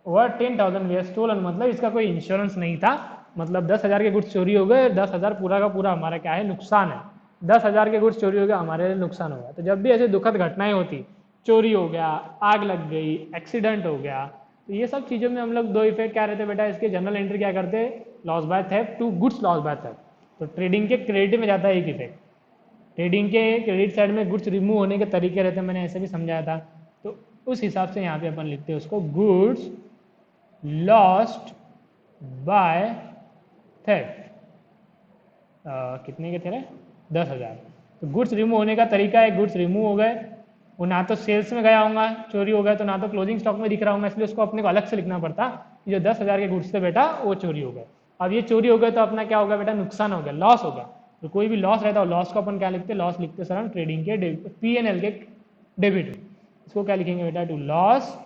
over 10,000 वे स्टोलन, मतलब इसका कोई इंश्योरेंस नहीं था, मतलब 10,000 के गुड्स चोरी हो गए, 10,000 पूरा का पूरा हमारा क्या है? नुकसान है। 10,000 के गुड्स चोरी हो गया, हमारे लिए नुकसान हो गया। तो जब भी ऐसे दुखद घटनाएं होती, चोरी हो गया, आग लग गई, एक्सीडेंट हो गया, तो ये सब चीज़ों में हम लोग दो इफेक्ट क्या रहते बेटा? इसके जनरल एंट्री क्या करते हैं? Loss by theft to goods loss by theft. तो ट्रेडिंग के क्रेडिट में जाता है एक इफेक्ट, ट्रेडिंग के क्रेडिट साइड में गुड्स रिमूव होने के तरीके रहते हैं, मैंने ऐसे भी समझाया था। तो उस हिसाब से यहाँ पे अपन लिखते हैं उसको गुड्स लॉस्ट बाय थेफ्ट। कितने के थे? 10,000। तो गुड्स रिमूव होने का तरीका है, गुड्स रिमूव हो गए, वो ना तो सेल्स में गया होगा, चोरी हो गया, तो ना तो क्लोजिंग स्टॉक में दिख रहा होगा, इसलिए उसको अपने को अलग से लिखना पड़ता कि जो 10,000 के गुड्स थे बेटा वो चोरी हो गए। अब ये चोरी हो गए तो अपना क्या होगा बेटा? नुकसान हो गया, लॉस हो गया। तो कोई भी लॉस रहता है, लॉस को अपन क्या लिखते हैं? लॉस लिखते सर हम ट्रेडिंग के पीएनएल के डेबिट, इसको क्या लिखेंगे बेटा? To loss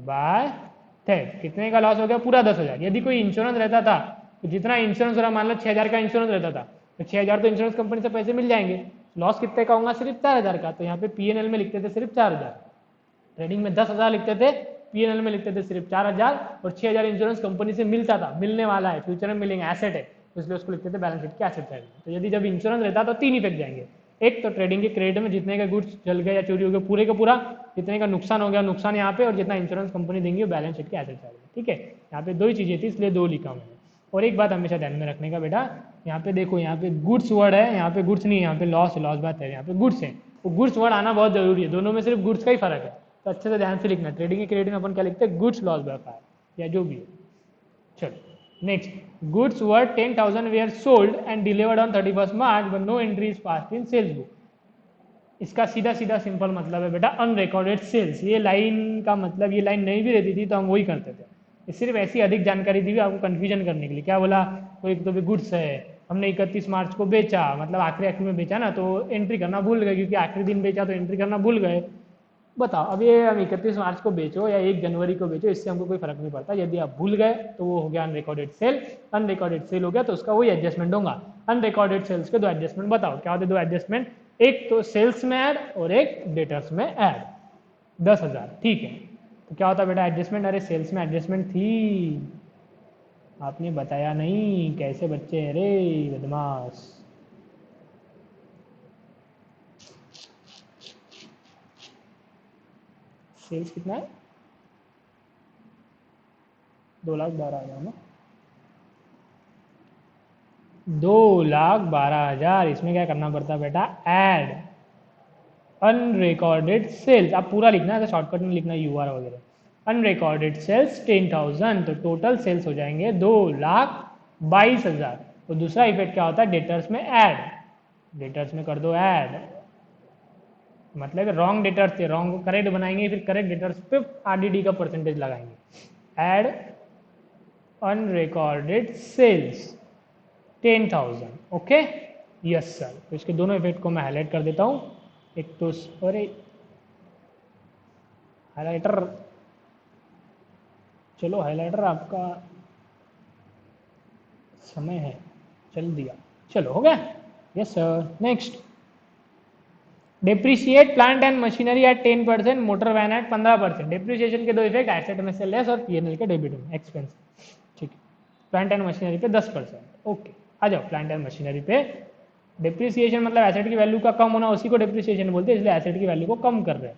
by theft. कितने का लॉस हो गया? पूरा 10,000। यदि कोई इंश्योरेंस रहता था तो जितना इंश्योरेंस हो रहा, मान लो 6,000 का इंश्योरेंस रहता था, तो 6,000 तो इंश्योरेंस कंपनी से पैसे मिल जाएंगे। लॉस कितने का होगा? सिर्फ 4,000 का। तो यहाँ पे पीएनएल में लिखते थे सिर्फ 4,000, ट्रेडिंग में 10,000 लिखते थे, P&L में लिखते थे सिर्फ 4000 और 6000 इंश्योरेंस कंपनी से मिलता था, मिलने वाला है, फ्यूचर में मिलेंगे, एसेट है, तो इसलिए उसको लिखते थे बैलेंस शीट के एसेट साइड में। तो यदि जब इंश्योरेंस रहता तो 3 इफेक्ट जाएंगे, एक तो ट्रेडिंग के क्रेडिट में जितने का गुड्स जल गया या चोरी हो गया पूरे का पूरा, जितने का नुकसान हो गया नुकसान यहाँ पे, और जितना इंश्योरेंस कंपनी देंगी वो बैलेंस शीट के एसेट साइड में। ठीक है, यहाँ पे 2 ही चीजें थी इसलिए 2 लिखा मैंने। और एक बात हमेशा ध्यान में रखने का बेटा, यहाँ पे देखो, यहाँ पे गुड्स वर्ड है, यहाँ पे गुड्स नहीं है, यहाँ पे लॉस बात है, यहाँ पे गुड्स है, वो गुड्स वर्ड आना बहुत जरूरी है, दोनों में सिर्फ गुड्स का ही फर्क है, तो अच्छे से ध्यान से लिखना। ट्रेडिंग के क्रेडिट में अपन क्या लिखते हैं, गुड्स लॉस बाय फायर या जो भी है। चलो next, goods worth 10,000 were sold and delivered on 31 March but no entry is passed in sales book. इसका सीधा सीधा सिंपल मतलब है बेटा अनरिकॉर्डेड सेल्स। ये लाइन का मतलब, ये लाइन नहीं भी रहती थी तो हम वही करते थे, ये सिर्फ ऐसी अधिक जानकारी दी हुई आपको कंफ्यूजन करने के लिए। क्या बोला, कोई तो भी गुड्स है, हमने 31 मार्च को बेचा, मतलब आखिरी में बेचा ना, तो एंट्री करना भूल गए, क्योंकि आखिरी दिन बेचा तो एंट्री करना भूल गए। बताओ, अब ये हम 31 मार्च को बेचो या 1 जनवरी को बेचो, इससे हमको कोई फर्क नहीं पड़ता। यदि आप भूल गए तो वो हो गया अनरिकॉर्डेड सेल, अनरिकॉर्डेड सेल हो गया तो उसका वही एडजस्टमेंट होगा। अनरिकॉर्डेड सेल्स के 2 एडजस्टमेंट बताओ, क्या होते 2 एडजस्टमेंट, एक तो सेल्स में ऐड और एक डेटर्स में ऐड। 10,000, ठीक है, तो क्या होता बेटा एडजस्टमेंट, अरे सेल्स में एडजस्टमेंट थी, आपने बताया नहीं, कैसे बच्चे हैं रे बदमाश। सेल्स कितना है, 2,12,000 ना, 2,12,000। इसमें क्या करना पड़ता है बेटा, ऐड अनरिकॉर्डेड सेल्स, आप पूरा लिखना है, तो शॉर्टकट में लिखना यूआर वगैरह। अनरिकॉर्डेड सेल्स 10,000, तो टोटल सेल्स हो जाएंगे 2,22,000। तो दूसरा इफेक्ट क्या होता है, डेटर्स में ऐड, डेटर्स में कर दो ऐड, मतलब रॉन्ग डेटर्स थे, रॉन्ग को करेक्ट बनाएंगे, फिर करेक्ट डेटर्स पे आरडीडी का परसेंटेज लगाएंगे। Add unrecorded sales 10,000, okay, yes sir. तो इसके दोनों इफेक्ट को मैं हाईलाइट कर देता हूं। एक तो, अरे हाइलाइटर, चलो हाइलाइटर आपका समय है, चल दिया, चलो हो गया, yes sir. Next, depreciate plant and machinery at 10%, motor van at 15%। Depreciation के 2 इफेक्ट, एसेट में से लेस और पीएनएल के डेबिट में एक्सपेंस, ठीक है। प्लांट एंड मशीनरी पे 10%, ओके। आ जाओ प्लांट एंड मशीनरी पे, डेप्रिसिएशन मतलब एसेट की वैल्यू का कम होना, उसी को डेप्रिसिएशन बोलते हैं, इसलिए एसेट की वैल्यू को कम कर रहे हैं।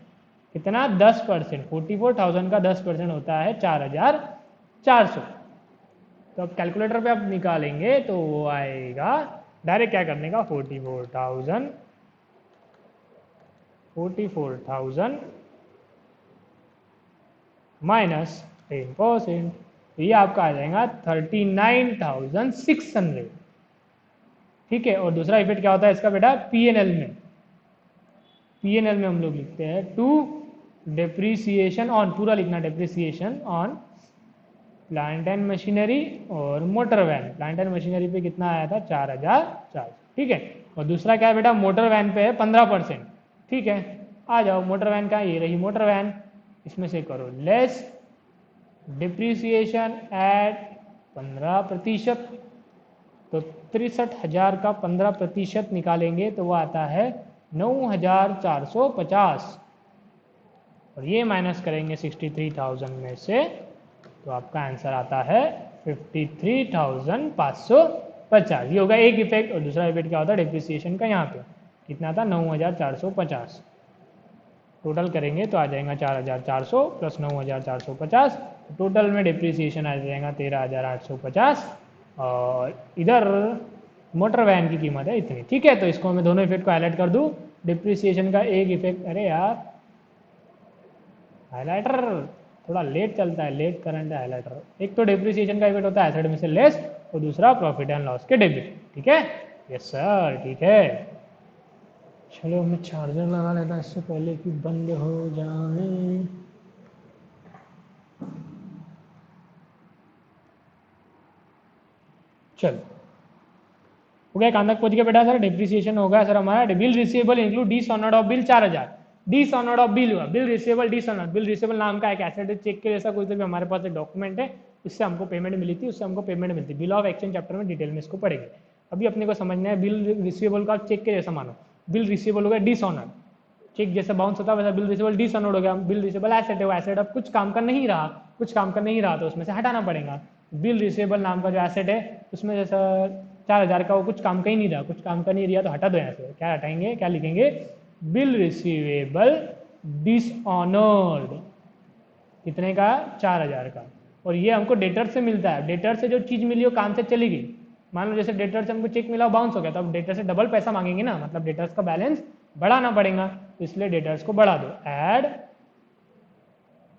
कितना, 10%, 44,000 का 10% होता है 4,400। तो अब कैलकुलेटर पे आप निकालेंगे तो वो आएगा, डायरेक्ट क्या करने का, 44,000 माइनस 10%, तो ये आपका आ जाएगा 39,600, ठीक है। और दूसरा इफेक्ट क्या होता है इसका बेटा, पीएनएल में, पीएनएल में हम लोग लिखते हैं टू डेप्रिसिएशन ऑन, पूरा लिखना, depreciation on plant and machinery और motor van. Plant and machinery पे कितना आया था, 4,400, ठीक है। और दूसरा क्या है बेटा, मोटर वैन पे है 15%, ठीक है। आ जाओ मोटर वैन का, ये रही मोटर वैन, इसमें से करो लेस डिप्रिसिएशन एट 15%, तो 63,000 का 15% निकालेंगे तो वो आता है 9,450, और ये माइनस करेंगे 63,000 में से, तो आपका आंसर आता है 53,550। ये होगा एक इफेक्ट। और दूसरा इफेक्ट क्या होता है डिप्रिसिएशन का, यहाँ पे कितना था, 9,450। टोटल करेंगे तो आ जाएगा 4,400 प्लस 9,450, टोटल में डिप्रिसिएशन आ जाएगा 13,850, और इधर मोटर वैन की कीमत है इतनी, ठीक है। तो इसको मैं दोनों इफेक्ट को हाईलाइट कर दूं, डिप्रिसिएशन का एक इफेक्ट, अरे यार हाईलाइटर थोड़ा लेट चलता है, लेट करंट है हाईलाइटर। एक तो डिप्रिसिएशन का इफेक्ट होता है एसेट में से लेस, और दूसरा प्रॉफिट एंड लॉस के डेबिट, ठीक है, यस सर, ठीक है। चलो मैं चार्जर लगा लेता इससे पहले कि बंद हो जाए। चलो हो गया, कहाँ तक पहुंच गया बेटा सर, डिप्रिसिएशन होगा सर हमारा। Bill receivable include dishonoured of bill 4,000, dishonoured of bill हुआ, bill receivable dishonoured, bill receivable नाम का एक एसेट चेक के जैसा कोई भी हमारे पास एक डॉक्यूमेंट है, उससे हमको पेमेंट मिली थी, उससे हमको पेमेंट मिलती। बिल ऑफ एक्सचेंज चैप्टर में डिटेल में इसको पढ़ेंगे। अभी अपने को समझना है बिल रिसीवेबल का चेक के जैसा मानो, बिल रिसीवेबल हो गया डिसऑनर्ड, चेक जैसे बाउंस होता है वैसा बिल रिसीवेबल डिसऑनर्ड हो गया। बिल रिसीवेबल एसेट है, वो एसेट अब कुछ काम का नहीं रहा, कुछ काम का नहीं रहा तो उसमें से हटाना पड़ेगा। बिल रिसीवेबल नाम का जो एसेट है उसमें जैसा 4000 का वो कुछ काम का ही नहीं रहा, कुछ काम का नहीं रहा तो हटा दो यहाँ से। क्या हटाएंगे, क्या लिखेंगे, बिल रिसीवेबल डिसऑनर्ड, कितने का, 4000 का। और ये हमको डेटर से मिलता है, डेटर से जो चीज़ मिली वो काम से चली गई। मान लो जैसे डेटर से हमको चेक मिला बाउंस हो गया तो अब डेटर से डबल पैसा मांगेंगे ना, मतलब डेटर्स का बैलेंस बढ़ाना पड़ेगा, तो इसलिए डेटर्स को बढ़ा दो। Add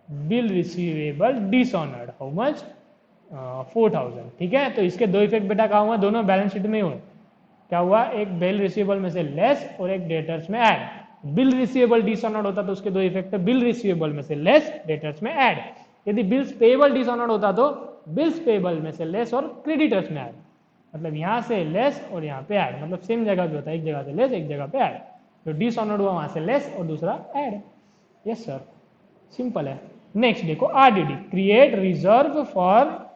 bill receivable dishonoured, how much, 4000। ठीक है, तो इसके दो इफेक्ट बेटा कहा हुआ, दोनों बैलेंस शीट में हुए। क्या हुआ, एक बिल रिसीवेबल में से लेस और एक डेटर्स में ऐड। बिल रिसीवेबल डिसऑनर्ड होता तो उसके दो इफेक्ट है, बिल रिसीवेबल में से लेस, डेटर्स में ऐड। यदि बिल्स पेएबल डिसऑनर्ड होता तो बिल्स पेएबल में से लेस और क्रेडिटर्स में ऐड। मतलब यहाँ से लेस और यहाँ पे ऐड, मतलब सेम जगह पे होता है, एक जगह से लेस एक जगह पे ऐड। जो डिसऑनर्ड हुआ वहां से लेस और दूसरा ऐड। यस सर, सिंपल है। नेक्स्ट देखो RDD, create reserve for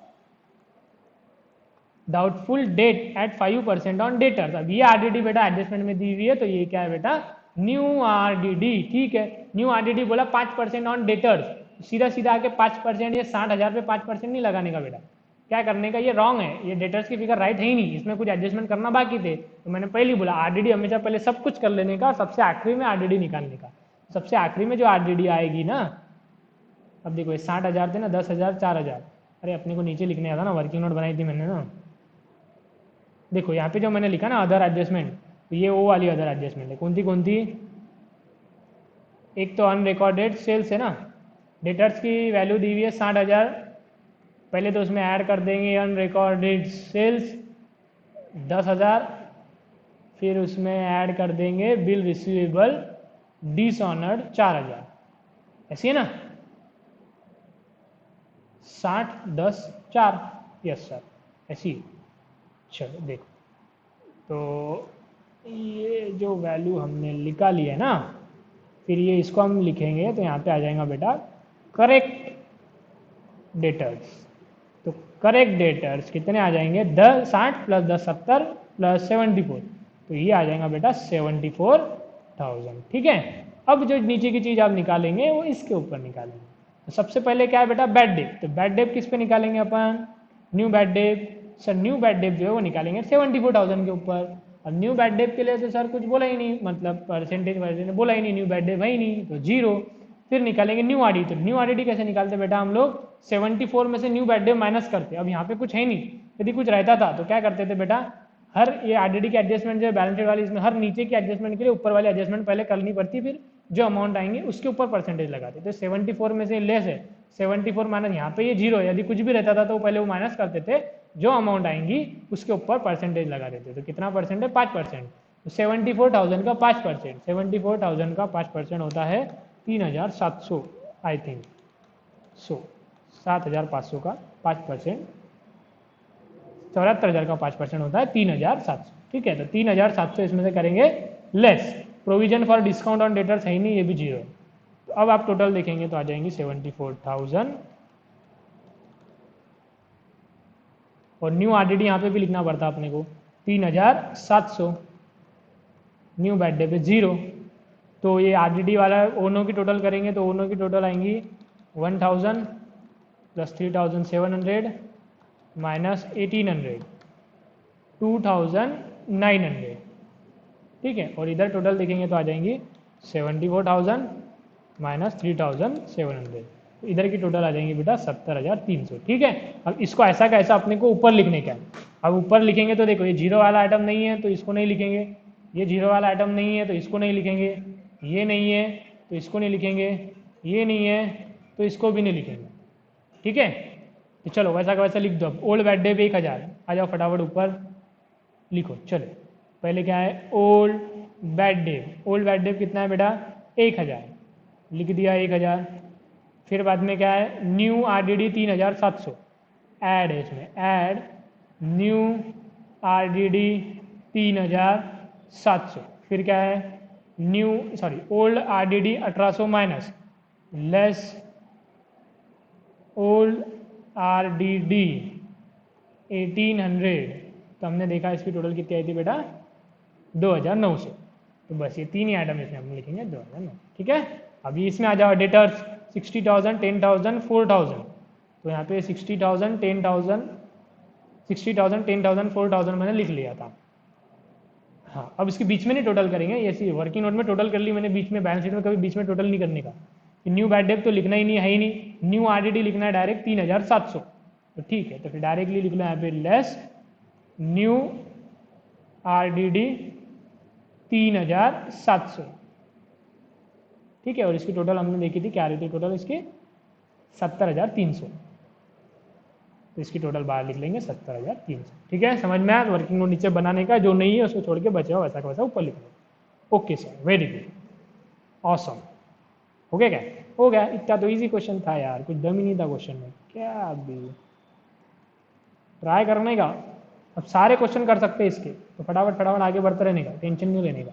doubtful debt at 5% on debtors. अब ये आरडीडी बेटा एडजस्टमेंट में दी हुई है, तो ये क्या है बेटा, न्यू आरडीडी। ठीक है, न्यू आरडीडी बोला 5% ऑन डेटर्स, सीधा सीधा आके 5%, ये 60,000 पे 5% नहीं लगाने का बेटा, क्या करने का, ये रॉन्ग है, ये डेटर्स की फिगर राइट है ही नहीं, इसमें कुछ एडजस्टमेंट करना बाकी थे। तो मैंने पहले ही बोला आरडीडी हमेशा पहले सब कुछ कर लेने का और सबसे आखिरी में आरडीडी निकालने का। सबसे आखिरी में जो आरडीडी आएगी ना, अब देखो ये 60,000 थे ना, 10,000, 4,000, अरे अपने को नीचे लिखने आता ना, वर्किंग नोट बनाई थी मैंने ना। देखो यहाँ पे जो मैंने लिखा ना अदर एडजस्टमेंट, तो ये वो वाली अदर एडजस्टमेंट है। कौन सी, एक तो अनरिकॉर्डेड सेल्स है ना, डेटर्स की वैल्यू दी हुई है 60,000, पहले तो उसमें ऐड कर देंगे अनरिकॉर्डेड सेल्स 10,000, फिर उसमें ऐड कर देंगे बिल रिसीवेबल डिसऑनर्ड 4,000, ऐसी है ना, 60, 10, 4, यस सर ऐसी। चलो देखो, तो ये जो वैल्यू हमने निकाली है ना, फिर ये इसको हम लिखेंगे तो यहाँ पे आ जाएगा बेटा करेक्ट डेटर्स। तो करेक्ट डेटर्स कितने आ जाएंगे, 60 + 10 70 + 74, तो ये आ जाएगा बेटा 74,000। ठीक है, अब जो नीचे की चीज़ आप निकालेंगे वो इसके ऊपर निकालेंगे। तो सबसे पहले क्या है बेटा, बैड डेप। तो बैड डेप किस पे निकालेंगे अपन, new bad debt. Sir new bad debt जो है वो निकालेंगे 74,000 के ऊपर। और न्यू बैड डेप के लिए तो सर कुछ बोला ही नहीं, मतलब परसेंटेज बोला ही नहीं, न्यू बैड डेप है ही नहीं, तो 0। फिर निकालेंगे न्यू आरडीडी। तो न्यू आरडीडी कैसे निकालते बेटा, हम लोग 74 में से न्यू बैड डेप माइनस करते। अब यहाँ पे कुछ है नहीं, यदि कुछ रहता था तो क्या करते थे बेटा, हर ये आरडीडी की एडजस्टमेंट जो है बैलेंस शीट वाली, इसमें हर नीचे की एडजस्टमेंट के लिए ऊपर वाली एडजस्टमेंट पहले करनी पड़ती, फिर जो अमाउंट आएंगे उसके ऊपर परसेंटेज लगाते। तो 74 में से लेस है, 74 माइनस यहाँ पे ये 0 है, यदि कुछ भी रहता था तो पहले वो माइनस करते थे, जो अमाउंट आएंगी उसके ऊपर परसेंटेज लगा देते। तो कितना परसेंट है, 5%। तो 74,000 का 5%, 74,000 का 5% होता है 3,700 आई थिंक, 7,500 का 5%, 74,000 का 5% होता है 3,700। ठीक है, तो 3,700 इसमें से करेंगे less. Provision for discount on debtors है ही नहीं, ये भी 0 है। तो अब आप टोटल देखेंगे तो आ जाएंगी 74,000, और न्यू आरडीडी यहाँ पे भी लिखना पड़ता अपने को 3,700, न्यू बैड डे पे 0। तो ये आरडीडी वाला ओनो की टोटल करेंगे तो ओनो की टोटल आएंगी 1,000 + 3,700 माइनस 1,800, 2,900। ठीक है, और इधर टोटल देखेंगे तो आ जाएंगी 74,000 माइनस 3,700, तो इधर की टोटल आ जाएंगी बेटा 70,300। ठीक है, अब इसको ऐसा का ऐसा अपने को ऊपर लिखने का है। अब ऊपर लिखेंगे तो देखो ये 0 वाला आइटम नहीं है तो इसको नहीं लिखेंगे, ये 0 वाला आइटम नहीं है तो इसको नहीं लिखेंगे, ये नहीं है तो इसको नहीं लिखेंगे, ये नहीं है तो इसको भी नहीं लिखेंगे। ठीक है, तो चलो वैसा का वैसा लिख दो। अब ओल्ड बैड डे पे 1,000, आ जाओ फटाफट ऊपर लिखो। चलो पहले क्या है, old bad day. Old bad day कितना है बेटा, 1,000, लिख दिया 1,000। फिर बाद में क्या है, न्यू आरडीडी 3,700, ऐड है इसमें, ऐड न्यू आरडीडी 3,700। फिर क्या है, old RDD 1,800 minus less old RDD 1,800। तो हमने देखा इसकी टोटल कितनी आई थी बेटा, 2,900। तो बस ये 3 ही आइटम इसमें हम लिखेंगे 2009। ठीक है, अभी इसमें आ जाओ डेटर्स 60,000, 10,000, 4,000। तो यहाँ पे 60,000, 10,000, 60,000, 10,000, 4,000 मैंने लिख लिया था। हाँ, अब इसके बीच में नहीं टोटल करेंगे, ऐसी वर्किंग नोट में टोटल कर ली मैंने, बीच में बैलेंस शीट में कभी बीच में टोटल नहीं करने का। न्यू बैड डेट तो लिखना ही नहीं है ही नहीं, न्यू आरडीडी लिखना है डायरेक्ट 3,700। तो ठीक है, तो फिर डायरेक्टली लिख लो यहाँ पे लेस न्यू आरडीडी 3,700। ठीक है, और इसकी टोटल हमने देखी थी, क्या आ रही थी टोटल इसकी 70,300। तो इसकी टोटल बाहर लिख लेंगे 70,300। ठीक है, समझ में आया? वर्किंग नोट नीचे बनाने का, जो नहीं है उसको छोड़ के बचे हो वैसा का वैसा ऊपर लिख लो। Okay sir, very good, awesome. हो गया क्या? हो गया। इतना तो इजी क्वेश्चन था यार, कुछ दम ही नहीं था क्वेश्चन में, क्या अभी ट्राई करने का। अब सारे क्वेश्चन कर सकते हैं इसके, तो फटाफट फटाफट आगे बढ़ते रहने का, टेंशन नहीं लेने का।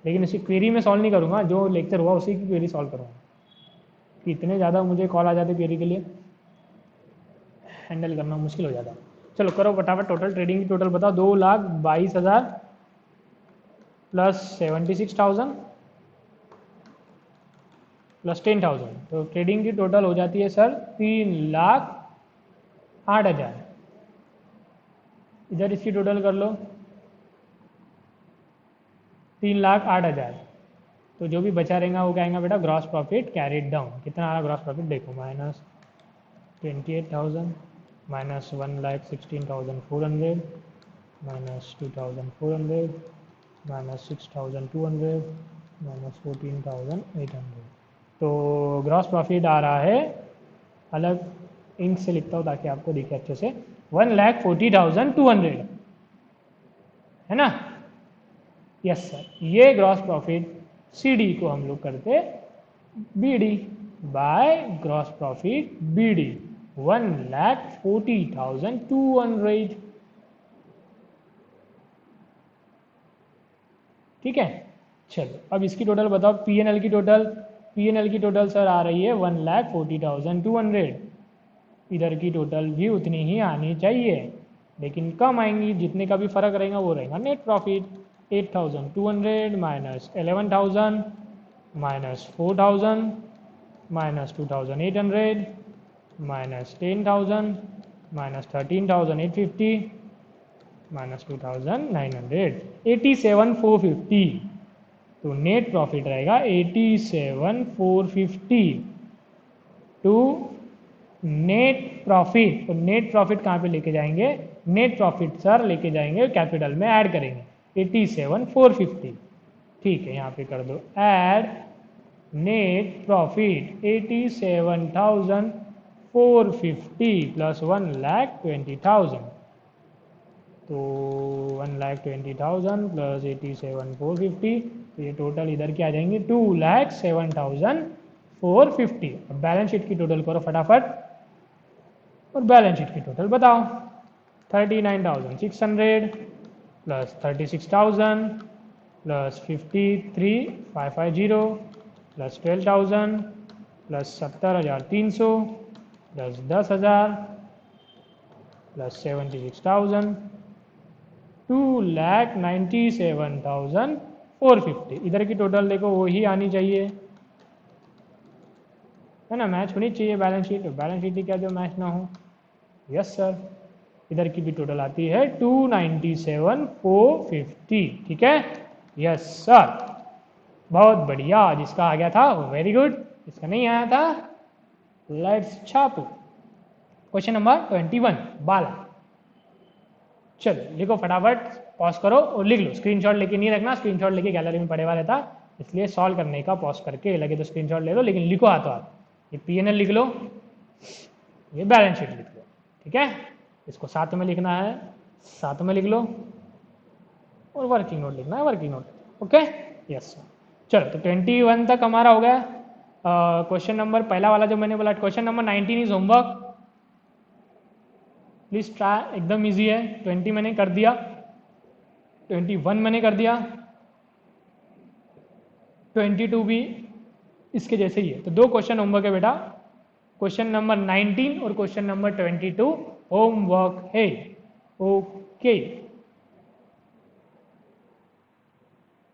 लेकिन इसी क्वेरी में सॉल्व नहीं करूँगा, जो लेक्चर हुआ उसी की क्वेरी सॉल्व करूँगा। कि इतने ज़्यादा मुझे कॉल आ जाते क्वेरी के लिए, हैंडल करना मुश्किल हो जाता है। चलो करो फटाफट, टोटल ट्रेडिंग की टोटल बताओ। 2,22,000 प्लस 76,000 प्लस 10,000, तो ट्रेडिंग की टोटल हो जाती है सर 3,08,000। इधर इसकी टोटल कर लो 3,08,000। तो जो भी बचा रहेगा वो क्या आएगा बेटा? Gross profit carried down. कितना आ रहा ग्रॉस प्रॉफिट देखो, minus 28,000 minus 1,16,400 minus 2,400 minus 6,200 minus 14,800। तो ग्रॉस प्रॉफिट आ रहा है, अलग इंक से लिखता हूँ ताकि आपको दिखे अच्छे से, 1,40,200 है ना? यस सर, ये ग्रॉस प्रॉफिट सीडी को हम लोग करते BD by gross profit BD 1,40,200। ठीक है, चलो अब इसकी टोटल बताओ। पीएनएल की टोटल, पीएनएल की टोटल सर आ रही है 1,40,200। इधर की टोटल भी उतनी ही आनी चाहिए, लेकिन कम आएंगी। जितने का भी फर्क रहेगा वो रहेगा net profit. 8,200 minus 11,000 minus 4,000 minus 2,800 minus 10,000 minus 13,850 minus 2,900, 87,450। तो नेट प्रॉफिट रहेगा 87,450 टू नेट प्रॉफिट। तो नेट प्रॉफिट कहाँ पे लेके जाएंगे? नेट प्रॉफिट सर लेके जाएंगे कैपिटल में, ऐड करेंगे 87,450। ठीक है, यहाँ पे कर दो ऐड नेट प्रॉफिट 87,450 प्लस 1,20,000। तो 1,20,000 प्लस 87,450, तो ये टोटल इधर क्या आ जाएंगे 2,07,450। अब बैलेंस शीट की टोटल करो फटाफट, और बैलेंस शीट की टोटल बताओ। 39,600 plus 36,000 plus 53,550 plus 12,000 plus 70,300 plus 10,000 plus 76,000, 2,97,450। इधर की टोटल देखो वही आनी चाहिए, है ना? मैच होनी चाहिए बैलेंस शीट। बैलेंस शीट ही क्या जो मैच ना हो। यस सर, इधर की भी टोटल आती है 2,97,450। ठीक है, यस सर, बहुत बढ़िया। जिसका आ गया था वेरी गुड, जिसका नहीं आया था लेट्स छापो। क्वेश्चन नंबर 21 बाला। चलो लिखो फटाफट, पॉज करो और लिख लो। स्क्रीनशॉट लेके नहीं रखना, स्क्रीनशॉट लेके गैलरी में पड़े हुआ रहता, इसलिए सॉल्व करने का पॉज करके लगे तो स्क्रीनशॉट ले लो, लेकिन लिखो हाथों हाथ। ये पीएनएल लिख लो, ये बैलेंस शीट लिख लो। ठीक है, इसको साथ में लिखना है, साथ में लिख लो, और वर्किंग नोट लिखना है, working note. Okay, yes sir. चलो तो 21 तक हमारा हो गया। क्वेश्चन नंबर पहला वाला जो मैंने बोला, question number 19 is homework, please try, एकदम इजी है। 20 मैंने कर दिया, 21 मैंने कर दिया, 22 भी इसके जैसे ही है। तो 2 क्वेश्चन होमवर्क है बेटा, क्वेश्चन नंबर 19 और क्वेश्चन नंबर 22 होमवर्क है। Okay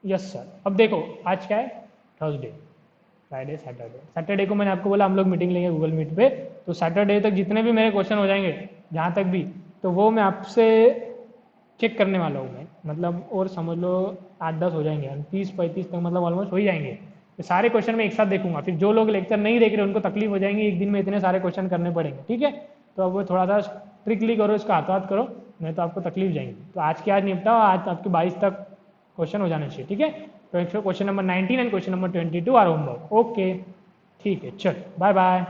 yes sir. अब देखो आज क्या है, थर्सडे, फ्राइडे, सैटरडे को मैंने आपको बोला हम लोग मीटिंग लेंगे गूगल मीट पे, तो सैटरडे तक जितने भी मेरे क्वेश्चन हो जाएंगे जहाँ तक भी, तो वो मैं आपसे चेक करने वाला हूँ मैं, मतलब और समझ लो 8-10 हो जाएंगे, 30-35 तक मतलब ऑलमोस्ट हो ही जाएंगे। तो सारे क्वेश्चन मैं एक साथ देखूंगा, फिर जो लोग लेक्चर नहीं देख रहे उनको तकलीफ हो जाएंगी, एक दिन में इतने सारे क्वेश्चन करने पड़ेंगे, ठीक है। तो अब वो थोड़ा सा स्ट्रिक्टली करो, इसको हाथों हाथ करो, नहीं तो आपको तकलीफ जाएंगी। तो आज के आज निपटाओ, आज आपके 22 तक क्वेश्चन हो जाने चाहिए, ठीक है। तो question number 19 and question number 22 are homework. Okay ठीक है, चल बाय बाय।